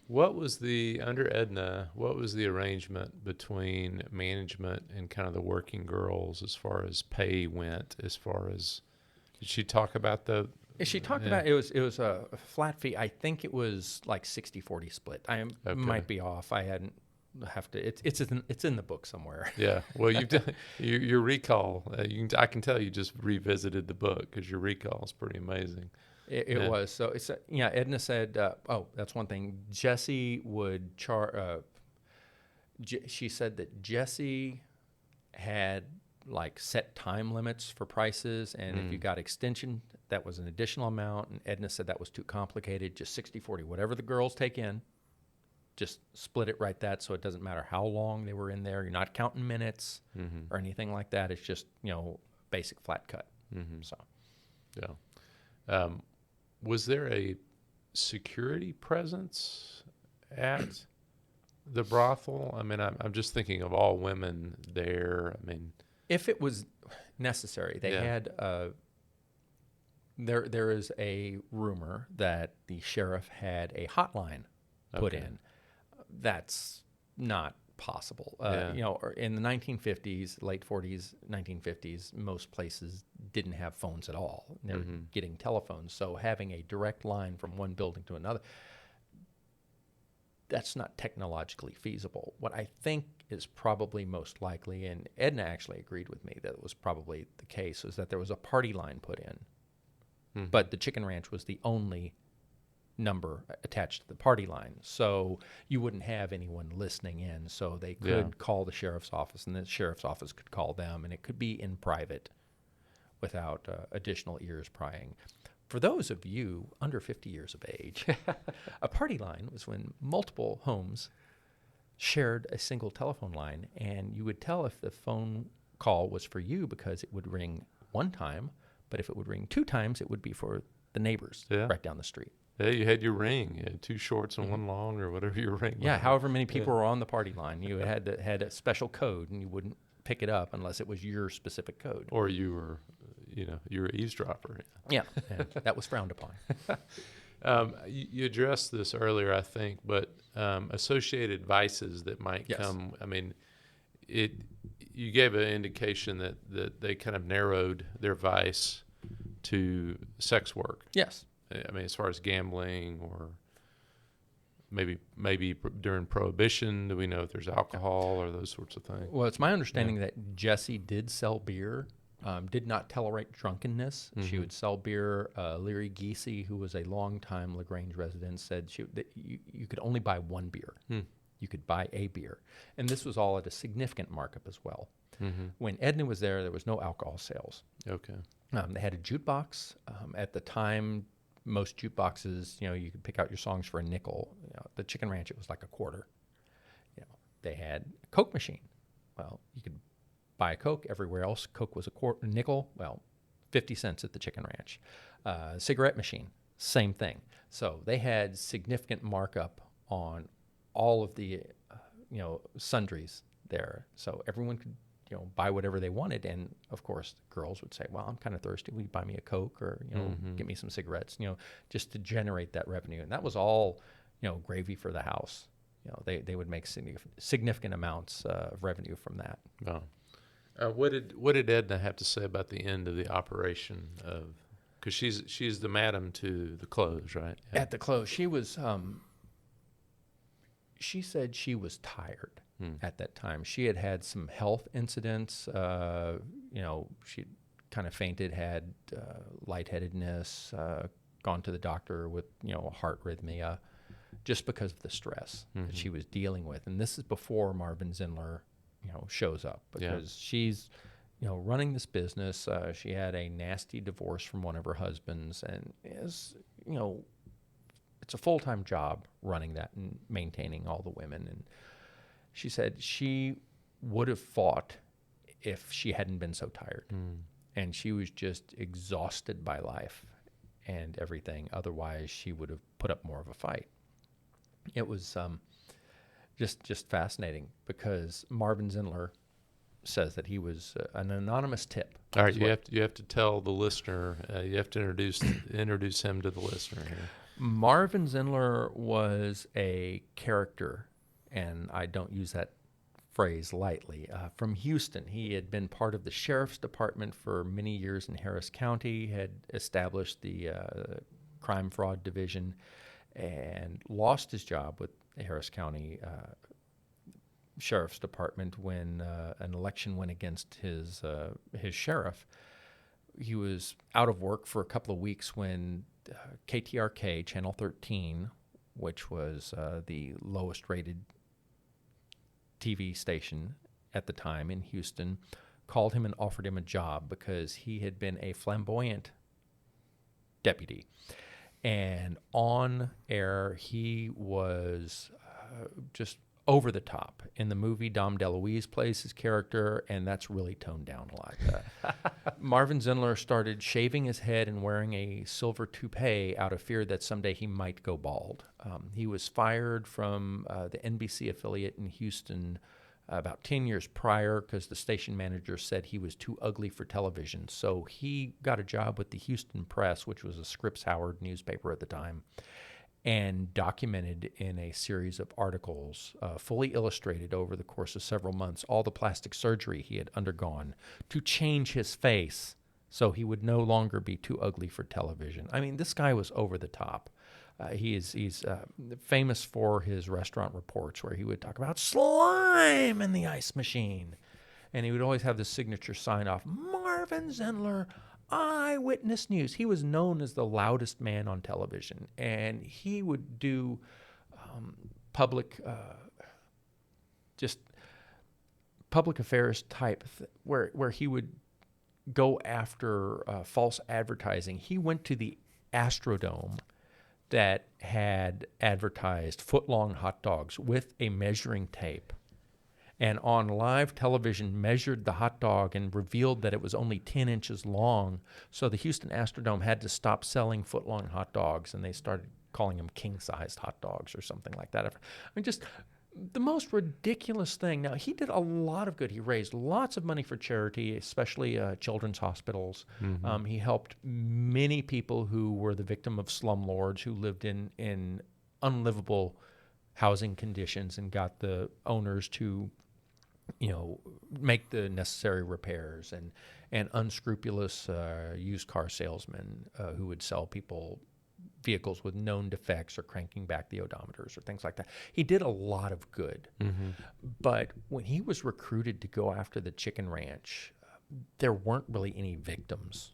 What was under Edna, what was the arrangement between management and kind of the working girls as far as pay went, did she talk about She talked about it was a flat fee. I think it was like 60-40 split. Might be off. I hadn't have to. It's in the book somewhere. Yeah. Well, you've done your recall. I can tell you just revisited the book because your recall is pretty amazing. It was. So it's Edna said, that's one thing. Jesse would she said that Jesse had like set time limits for prices, and if you got extension, that was an additional amount. And Edna said that was too complicated. Just 60-40, whatever the girls take in, just split it right that, so it doesn't matter how long they were in there. You're not counting minutes or anything like that. It's just basic flat cut. So, yeah. Was there a security presence at the brothel? I mean, I'm just thinking of all women there. I mean, if it was necessary, they had. There is a rumor that the sheriff had a hotline put in. That's not possible. In the 1950s, late 40s, 1950s, most places didn't have phones at all. They were getting telephones. So having a direct line from one building to another, that's not technologically feasible. What I think is probably most likely, and Edna actually agreed with me that it was probably the case, is that there was a party line put in. But the Chicken Ranch was the only number attached to the party line, so you wouldn't have anyone listening in. So they could call the sheriff's office, and the sheriff's office could call them, and it could be in private without additional ears prying. For those of you under 50 years of age, a party line was when multiple homes shared a single telephone line, and you would tell if the phone call was for you because it would ring one time, but if it would ring two times, it would be for the neighbors right down the street. Yeah, you had your ring. You had two shorts and one long, or whatever your ring was. Yeah, however many people were on the party line, you had a special code, and you wouldn't pick it up unless it was your specific code. Or you were, you were an eavesdropper. Yeah, and that was frowned upon. You addressed this earlier, I think, but associated vices that might come. I mean, you gave an indication that they kind of narrowed their vice to sex work. Yes. I mean, as far as gambling, or maybe during Prohibition, do we know if there's alcohol or those sorts of things? Well, it's my understanding that Jessie did sell beer, did not tolerate drunkenness. She would sell beer. Leary Giese, who was a longtime LaGrange resident, said that you could only buy one beer. You could buy a beer. And this was all at a significant markup as well. When Edna was there was no alcohol sales. Okay. They had a jukebox. At the time, most jukeboxes, you could pick out your songs for a nickel. The Chicken Ranch, it was like a quarter. They had a Coke machine. Well, you could buy a Coke everywhere else. Coke was a nickel. Well, 50 cents at the Chicken Ranch. Cigarette machine, same thing. So they had significant markup on all of the, sundries there. So everyone could, buy whatever they wanted. And of course, the girls would say, well, I'm kind of thirsty. Will you buy me a Coke, or, get me some cigarettes, just to generate that revenue. And that was all, gravy for the house. They would make significant amounts of revenue from that. Oh. What did Edna have to say about the end of the operation of? Because she's the madam to the close, right? Yeah. At the close, she was. She said she was tired at that time. She had had some health incidents. She kind of fainted, had lightheadedness, gone to the doctor with heart arrhythmia, just because of the stress that she was dealing with. And this is before Marvin Zindler, shows up, because she's, running this business. She had a nasty divorce from one of her husbands, and it's it's a full-time job running that and maintaining all the women. And she said she would have fought if she hadn't been so tired. And she was just exhausted by life and everything. Otherwise, she would have put up more of a fight. It was just fascinating, because Marvin Zindler says that he was an anonymous tip. All right, you have to tell the listener. You have to introduce him to the listener here. Marvin Zindler was a character, and I don't use that phrase lightly, from Houston. He had been part of the sheriff's department for many years in Harris County, had established the crime fraud division, and lost his job with the Harris County sheriff's department when an election went against his sheriff. He was out of work for a couple of weeks when KTRK, Channel 13, which was the lowest rated TV station at the time in Houston, called him and offered him a job because he had been a flamboyant deputy. And on air, he was just over the top. In the movie, Dom DeLuise plays his character, and that's really toned down a lot. Marvin Zindler started shaving his head and wearing a silver toupee out of fear that someday he might go bald. He was fired from the NBC affiliate in Houston about 10 years prior because the station manager said he was too ugly for television. So he got a job with the Houston Press, which was a Scripps Howard newspaper at the time, and documented in a series of articles, fully illustrated over the course of several months, all the plastic surgery he had undergone to change his face so he would no longer be too ugly for television. I mean, this guy was over the top. He's famous for his restaurant reports where he would talk about slime in the ice machine. And he would always have the signature sign off, Marvin Zindler, Eyewitness News. He was known as the loudest man on television. And he would do public affairs type where he would go after false advertising. He went to the Astrodome that had advertised foot-long hot dogs with a measuring tape, and on live television measured the hot dog and revealed that it was only 10 inches long. So the Houston Astrodome had to stop selling foot-long hot dogs, and they started calling them king-sized hot dogs or something like that. I mean, just the most ridiculous thing. Now, he did a lot of good. He raised lots of money for charity, especially children's hospitals. Mm-hmm. He helped many people who were the victim of slumlords who lived in unlivable housing conditions, and got the owners to, make the necessary repairs, and unscrupulous used car salesmen who would sell people vehicles with known defects or cranking back the odometers or things like that. He did a lot of good. Mm-hmm. But when he was recruited to go after the chicken ranch, there weren't really any victims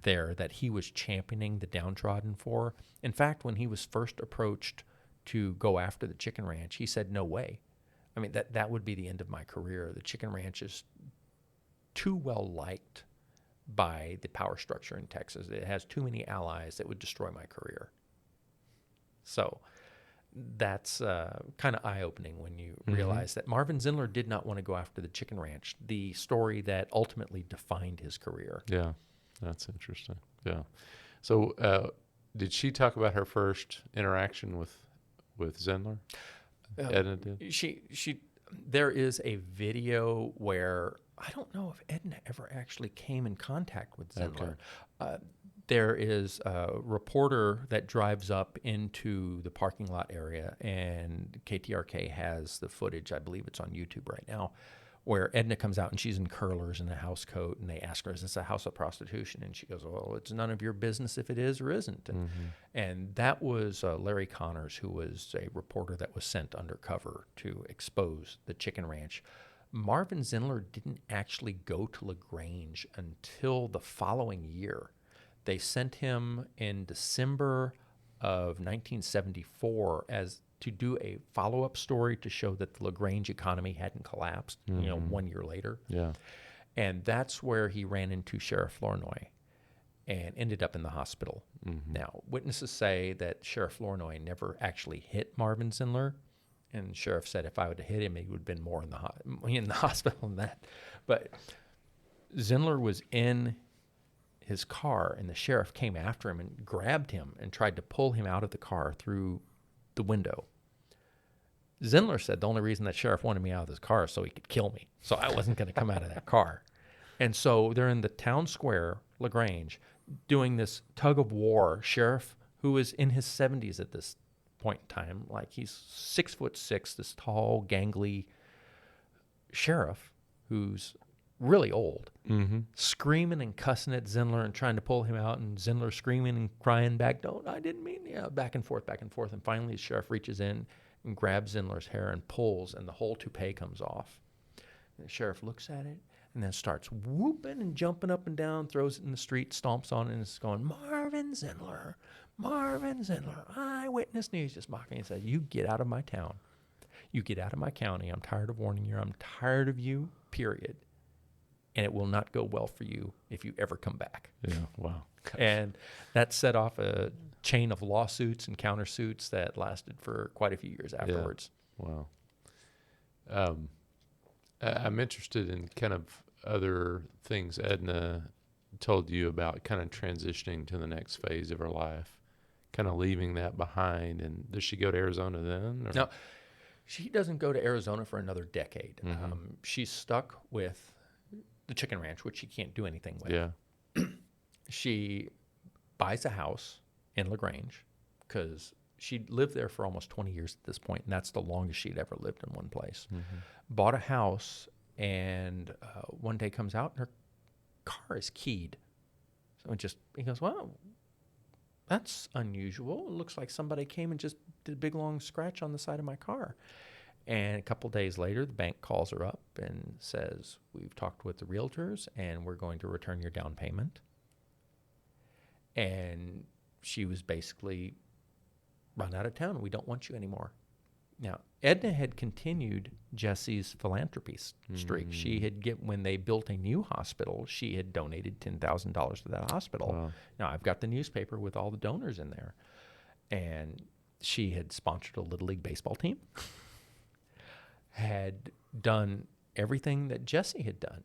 there that he was championing the downtrodden for. In fact, when he was first approached to go after the chicken ranch, he said, no way. I mean, that would be the end of my career. The chicken ranch is too well liked by the power structure in Texas. It has too many allies that would destroy my career. So that's kind of eye-opening when you realize that Marvin Zindler did not want to go after the chicken ranch, the story that ultimately defined his career. Yeah, that's interesting. Yeah. So did she talk about her first interaction with Zindler? Edna did? There is a video where I don't know if Edna ever actually came in contact with Zindler. Okay. There is a reporter that drives up into the parking lot area, and KTRK has the footage. I believe it's on YouTube right now, where Edna comes out and she's in curlers and a house coat, and they ask her, is this a house of prostitution? And she goes, well, it's none of your business if it is or isn't. And that was Larry Connors, who was a reporter that was sent undercover to expose the chicken ranch. Marvin Zindler didn't actually go to LaGrange until the following year. They sent him in December of 1974 to do a follow-up story to show that the LaGrange economy hadn't collapsed, 1 year later. Yeah. And that's where he ran into Sheriff Flournoy. and ended up in the hospital. Now, witnesses say that Sheriff Flournoy never actually hit Marvin Zindler, and the sheriff said if I would have hit him, he would have been more in the hospital than that. But Zindler was in his car, and the sheriff came after him and grabbed him and tried to pull him out of the car through the window. Zindler said the only reason that sheriff wanted me out of his car is so he could kill me, so I wasn't going to come out of that car. And so they're in the town square, LaGrange, doing this tug of war. Sheriff, who is in his 70s at this point in time, like he's 6'6", this tall, gangly sheriff who's really old, screaming and cussing at Zindler and trying to pull him out, and Zindler screaming and crying back, "No, I didn't mean," back and forth. And finally the sheriff reaches in and grabs Zindler's hair and pulls, and the whole toupee comes off. And the sheriff looks at it and then starts whooping and jumping up and down, throws it in the street, stomps on it, and is going, Marvin Zindler, eyewitness news," just mocking. He said, "You get out of my town. You get out of my county. I'm tired of warning you. I'm tired of you, period. And it will not go well for you if you ever come back." Yeah, wow. And that set off a chain of lawsuits and countersuits that lasted for quite a few years afterwards. Yeah. Wow. I'm interested in kind of other things Edna told you about, kind of transitioning to the next phase of her life, kind of leaving that behind. And does she go to Arizona then? Or? No, she doesn't go to Arizona for another decade. She's stuck with the chicken ranch, which she can't do anything with. Yeah. She buys a house in LaGrange because she'd lived there for almost 20 years at this point, and that's the longest she'd ever lived in one place. Bought a house, and one day comes out, and her car is keyed. So he goes, "Well, that's unusual. It looks like somebody came and just did a big long scratch on the side of my car." And a couple days later, the bank calls her up and says, "We've talked with the realtors, and we're going to return your down payment." And she was basically run out of town. "We don't want you anymore." Now, Edna had continued Jesse's philanthropy streak. She had when they built a new hospital, she had donated $10,000 to that hospital. Wow. Now, I've got the newspaper with all the donors in there. And she had sponsored a Little League baseball team, had done everything that Jesse had done,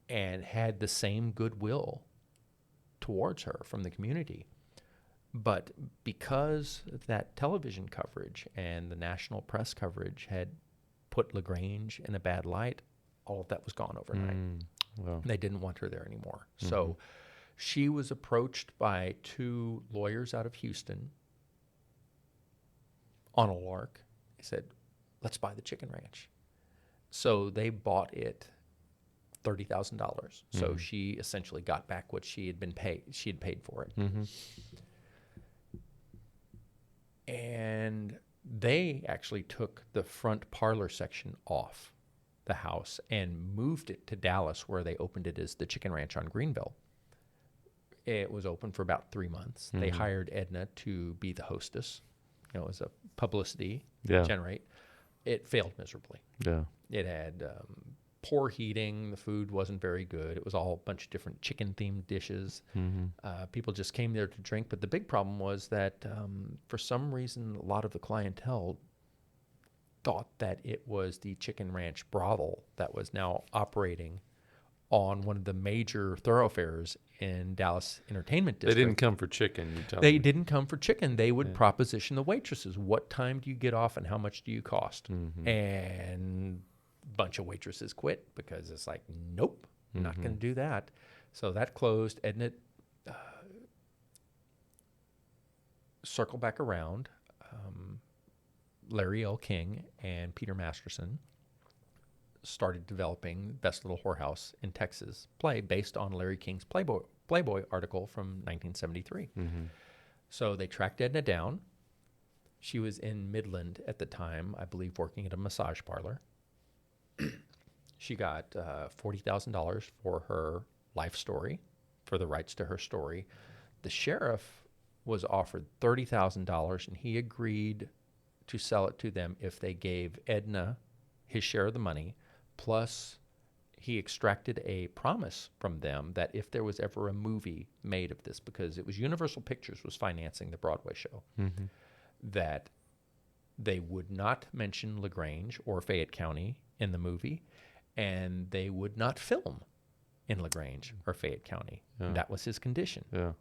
and had the same goodwill towards her from the community. But because that television coverage and the national press coverage had put LaGrange in a bad light, all of that was gone overnight. Wow. They didn't want her there anymore. So she was approached by two lawyers out of Houston on a lark. They said, "Let's buy the chicken ranch." So they bought it $30,000. So she essentially got back what she had been paid. She had paid for it. And they actually took the front parlor section off the house and moved it to Dallas, where they opened it as the Chicken Ranch on Greenville. It was open for about 3 months. They hired Edna to be the hostess. It was a publicity generate. It failed miserably. Yeah. It had poor heating. The food wasn't very good. It was all a bunch of different chicken-themed dishes. People just came there to drink. But the big problem was that for some reason, a lot of the clientele thought that it was the Chicken Ranch brothel that was now operating on one of the major thoroughfares in Dallas Entertainment District. They didn't come for chicken, you tell me. They didn't come for chicken. They would proposition the waitresses. What time do you get off and how much do you cost? And a bunch of waitresses quit because it's like, nope, not going to do that. So that closed. Edna circled back around. Larry L. King and Peter Masterson started developing Best Little Whorehouse in Texas play based on Larry King's Playboy article from 1973. So they tracked Edna down. She was in Midland at the time, I believe, working at a massage parlor. She got $40,000 for her life story, for the rights to her story. The sheriff was offered $30,000, and he agreed to sell it to them if they gave Edna his share of the money, plus he extracted a promise from them that if there was ever a movie made of this, because it was Universal Pictures was financing the Broadway show, that they would not mention LaGrange or Fayette County in the movie, and they would not film in LaGrange or Fayette County. And that was his condition. Yeah.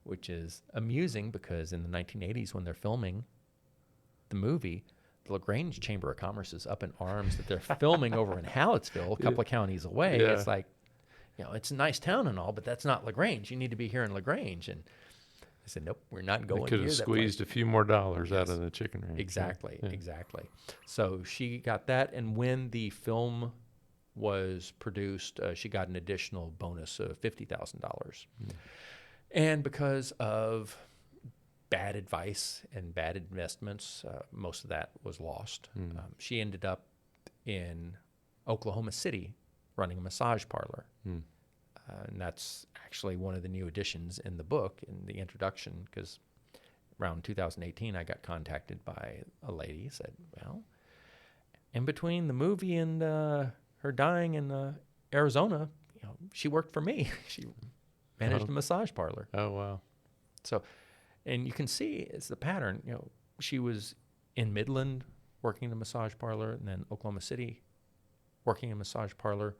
Which is amusing because in the 1980s when they're filming the movie, the LaGrange Chamber of Commerce is up in arms that they're filming over in Hallettsville, a couple of counties away. Yeah. It's like, it's a nice town and all, but that's not LaGrange. You need to be here in LaGrange. And I said, nope, we're not going They could near have that squeezed place. a few more dollars out of the chicken ranch. Exactly, Yeah. exactly. So she got that, and when the film was produced, she got an additional bonus of $50,000. And because of bad advice and bad investments, most of that was lost. She ended up in Oklahoma City running a massage parlor. And that's actually one of the new additions in the book, in the introduction, because around 2018, I got contacted by a lady, said, well, in between the movie and her dying in Arizona, she worked for me. She managed a massage parlor. Oh, wow. So, and you can see it's the pattern. She was in Midland working in a massage parlor, and then Oklahoma City working in a massage parlor.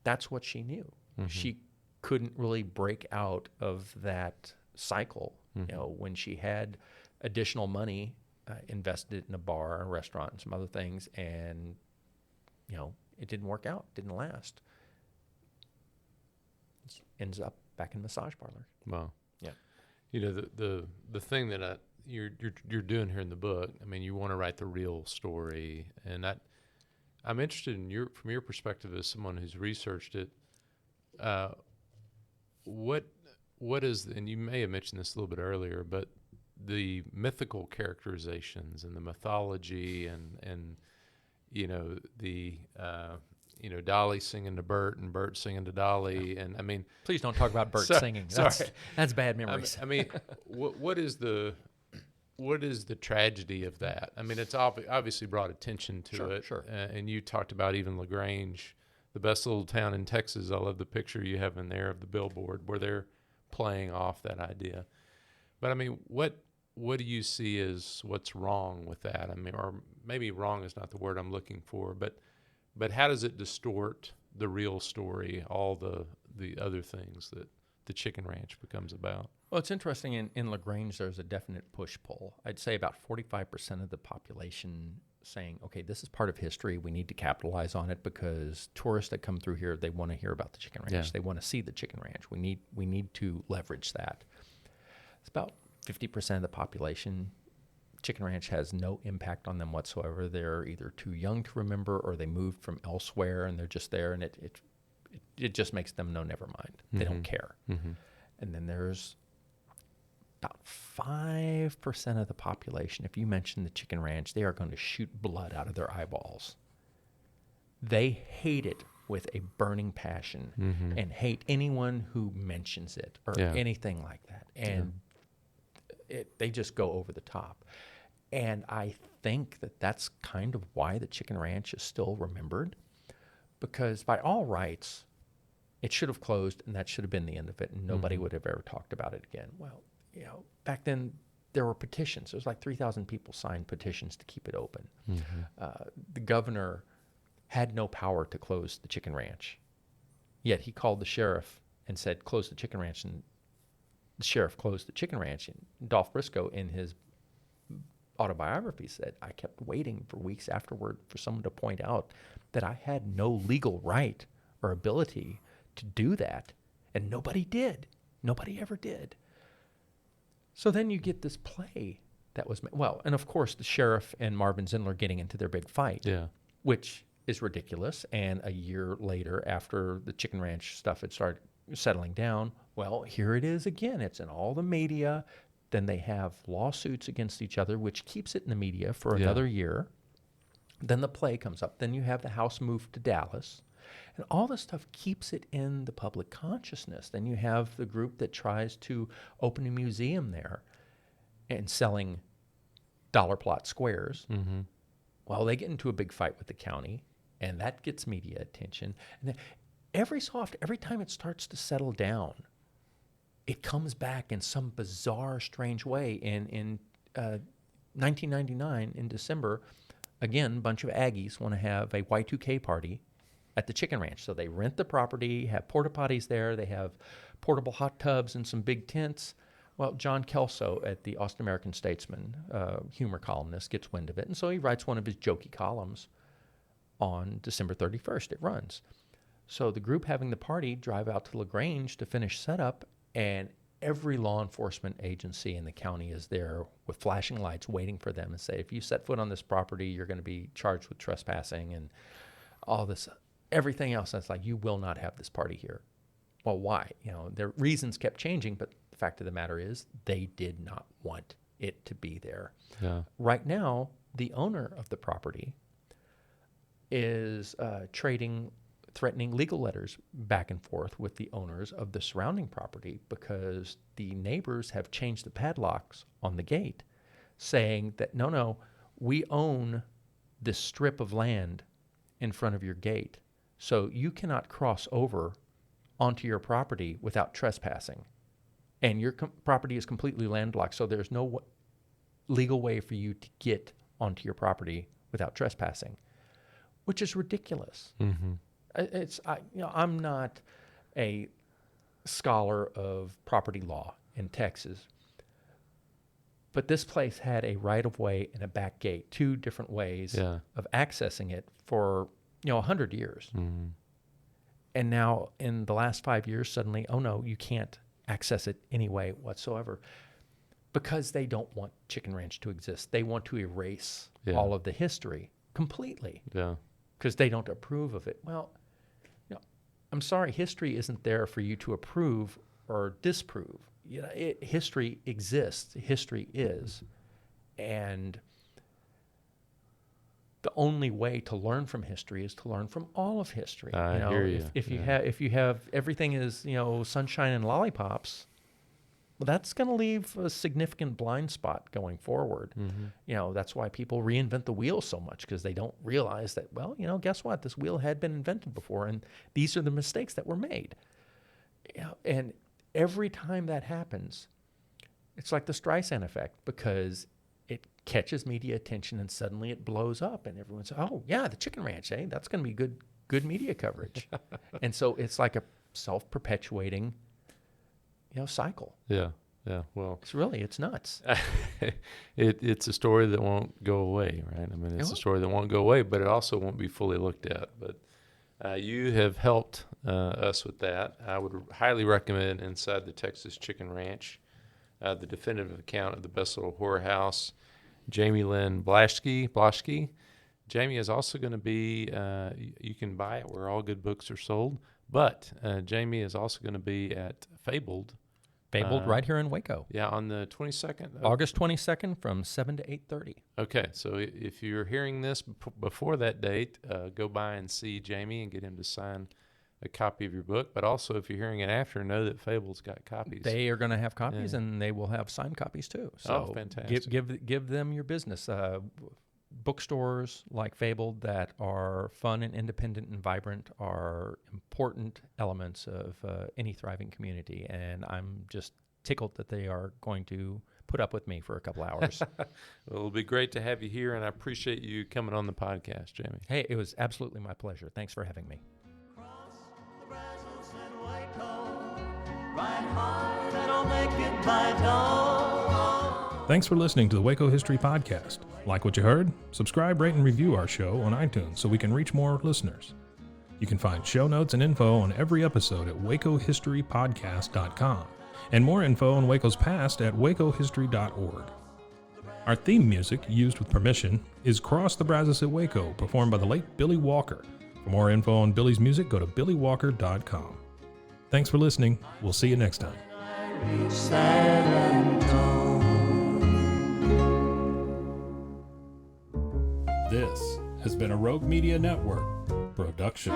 That's what she knew. She couldn't really break out of that cycle. When she had additional money invested in a bar, a restaurant, and some other things, and it didn't work out, didn't last. Ends up back in massage parlor. Wow. Yeah. The thing that you're doing here in the book, I mean, you want to write the real story, and I'm interested in from your perspective as someone who's researched it. What is, and you may have mentioned this a little bit earlier, but the mythical characterizations and the mythology and Dolly singing to Bert and Bert singing to Dolly, and I mean, Please don't talk about Bert singing. That's bad memories. I mean, what is the tragedy of that? I mean, it's obviously brought attention to it. Sure. And you talked about even LaGrange, the best little town in Texas. I love the picture you have in there of the billboard where they're playing off that idea. But I mean, what do you see as what's wrong with that? I mean, or maybe wrong is not the word I'm looking for, but how does it distort the real story, all the other things that the chicken ranch becomes about? Well, it's interesting. In LaGrange, there's a definite push-pull. I'd say about 45% of the population saying, okay, this is part of history. We need to capitalize on it because tourists that come through here, they want to hear about the chicken ranch. Yeah. They want to see the chicken ranch. We need to leverage that. It's about 50% of the population. Chicken ranch has no impact on them whatsoever. They're either too young to remember or they moved from elsewhere and they're just there, and it just makes them know, never mind. They don't care. And then there's about 5% of the population, if you mention the chicken ranch, they are going to shoot blood out of their eyeballs. They hate it with a burning passion and hate anyone who mentions it or anything like that. And they just go over the top. And I think that that's kind of why the chicken ranch is still remembered, because by all rights, it should have closed and that should have been the end of it, and nobody would have ever talked about it again. Well, back then there were petitions. There was like 3,000 people signed petitions to keep it open. The governor had no power to close the chicken ranch, yet he called the sheriff and said, close the chicken ranch, and the sheriff closed the chicken ranch. And Dolph Briscoe, in his autobiography, said, I kept waiting for weeks afterward for someone to point out that I had no legal right or ability to do that, and nobody did. Nobody ever did. So then you get this play that was, and of course the sheriff and Marvin Zindler getting into their big fight, which is ridiculous. And a year later, after the chicken ranch stuff had started settling down, well, here it is again. It's in all the media. Then they have lawsuits against each other, which keeps it in the media for another year. Then the play comes up. Then you have the house moved to Dallas. And all this stuff keeps it in the public consciousness. Then you have the group that tries to open a museum there and selling dollar plot squares. Well, they get into a big fight with the county. and that gets media attention. And then every time it starts to settle down, it comes back in some bizarre, strange way. And in 1999, in December, again, a bunch of Aggies want to have a Y2K party at the Chicken Ranch. So they rent the property, have porta potties there, they have portable hot tubs and some big tents. Well, John Kelso at the Austin American Statesman, humor columnist, gets wind of it. And so he writes one of his jokey columns on December 31st. It runs. So the group having the party drive out to LaGrange to finish setup, and every law enforcement agency in the county is there with flashing lights waiting for them and say, if you set foot on this property, you're going to be charged with trespassing and all this, everything else. That's like, you will not have this party here. Well, why? Their reasons kept changing, but the fact of the matter is they did not want it to be there. Yeah. Right now, the owner of the property is threatening legal letters back and forth with the owners of the surrounding property because the neighbors have changed the padlocks on the gate, saying that, no, we own this strip of land in front of your gate, so you cannot cross over onto your property without trespassing. And your property is completely landlocked, so there's no legal way for you to get onto your property without trespassing, which is ridiculous. Mm-hmm. I'm not a scholar of property law in Texas, but this place had a right-of-way and a back gate, two different ways of accessing it for 100 years. Mm-hmm. And now in the last 5 years, suddenly, oh no, you can't access it any way whatsoever, because they don't want Chicken Ranch to exist. They want to erase all of the history completely. Yeah. Because they don't approve of it. Well, I'm sorry, history isn't there for you to approve or disprove. History exists. History is. And the only way to learn from history is to learn from all of history. I hear you. If you have everything is sunshine and lollipops, well, that's going to leave a significant blind spot going forward. Mm-hmm. That's why people reinvent the wheel so much, because they don't realize that, well, guess what? This wheel had been invented before, and these are the mistakes that were made. And every time that happens, it's like the Streisand effect, because it catches media attention and suddenly it blows up, and everyone says, oh, yeah, the Chicken Ranch, that's going to be good media coverage. And so it's like a self-perpetuating cycle. Yeah. Well, it's nuts. It's a story that won't go away, right? I mean, it's a story that won't go away, but it also won't be fully looked at. But you have helped us with that. I would highly recommend Inside the Texas Chicken Ranch, the definitive account of the Best Little Whorehouse. Jayme Lynn Blaschke. Jayme is also going to be, you can buy it where all good books are sold, but Jayme is also going to be at Fabled right here in Waco. Yeah, on the 22nd? August 22nd from 7 to 8:30. Okay, so if you're hearing this before that date, go by and see Jayme and get him to sign a copy of your book. But also, if you're hearing it after, know that Fabled's got copies. They are going to have copies, and they will have signed copies too. So fantastic. Give them your business. Bookstores like Fabled that are fun and independent and vibrant are important elements of any thriving community, and I'm just tickled that they are going to put up with me for a couple hours. Well, it'll be great to have you here, and I appreciate you coming on the podcast, Jayme. Hey, it was absolutely my pleasure. Thanks for having me. Thanks for listening to the Waco History Podcast. Like what you heard? Subscribe, rate, and review our show on iTunes so we can reach more listeners. You can find show notes and info on every episode at wacohistorypodcast.com, and more info on Waco's past at wacohistory.org. Our theme music, used with permission, is Cross the Brazos at Waco, performed by the late Billy Walker. For more info on Billy's music, go to billywalker.com. Thanks for listening. We'll see you next time. This has been a Rogue Media Network production.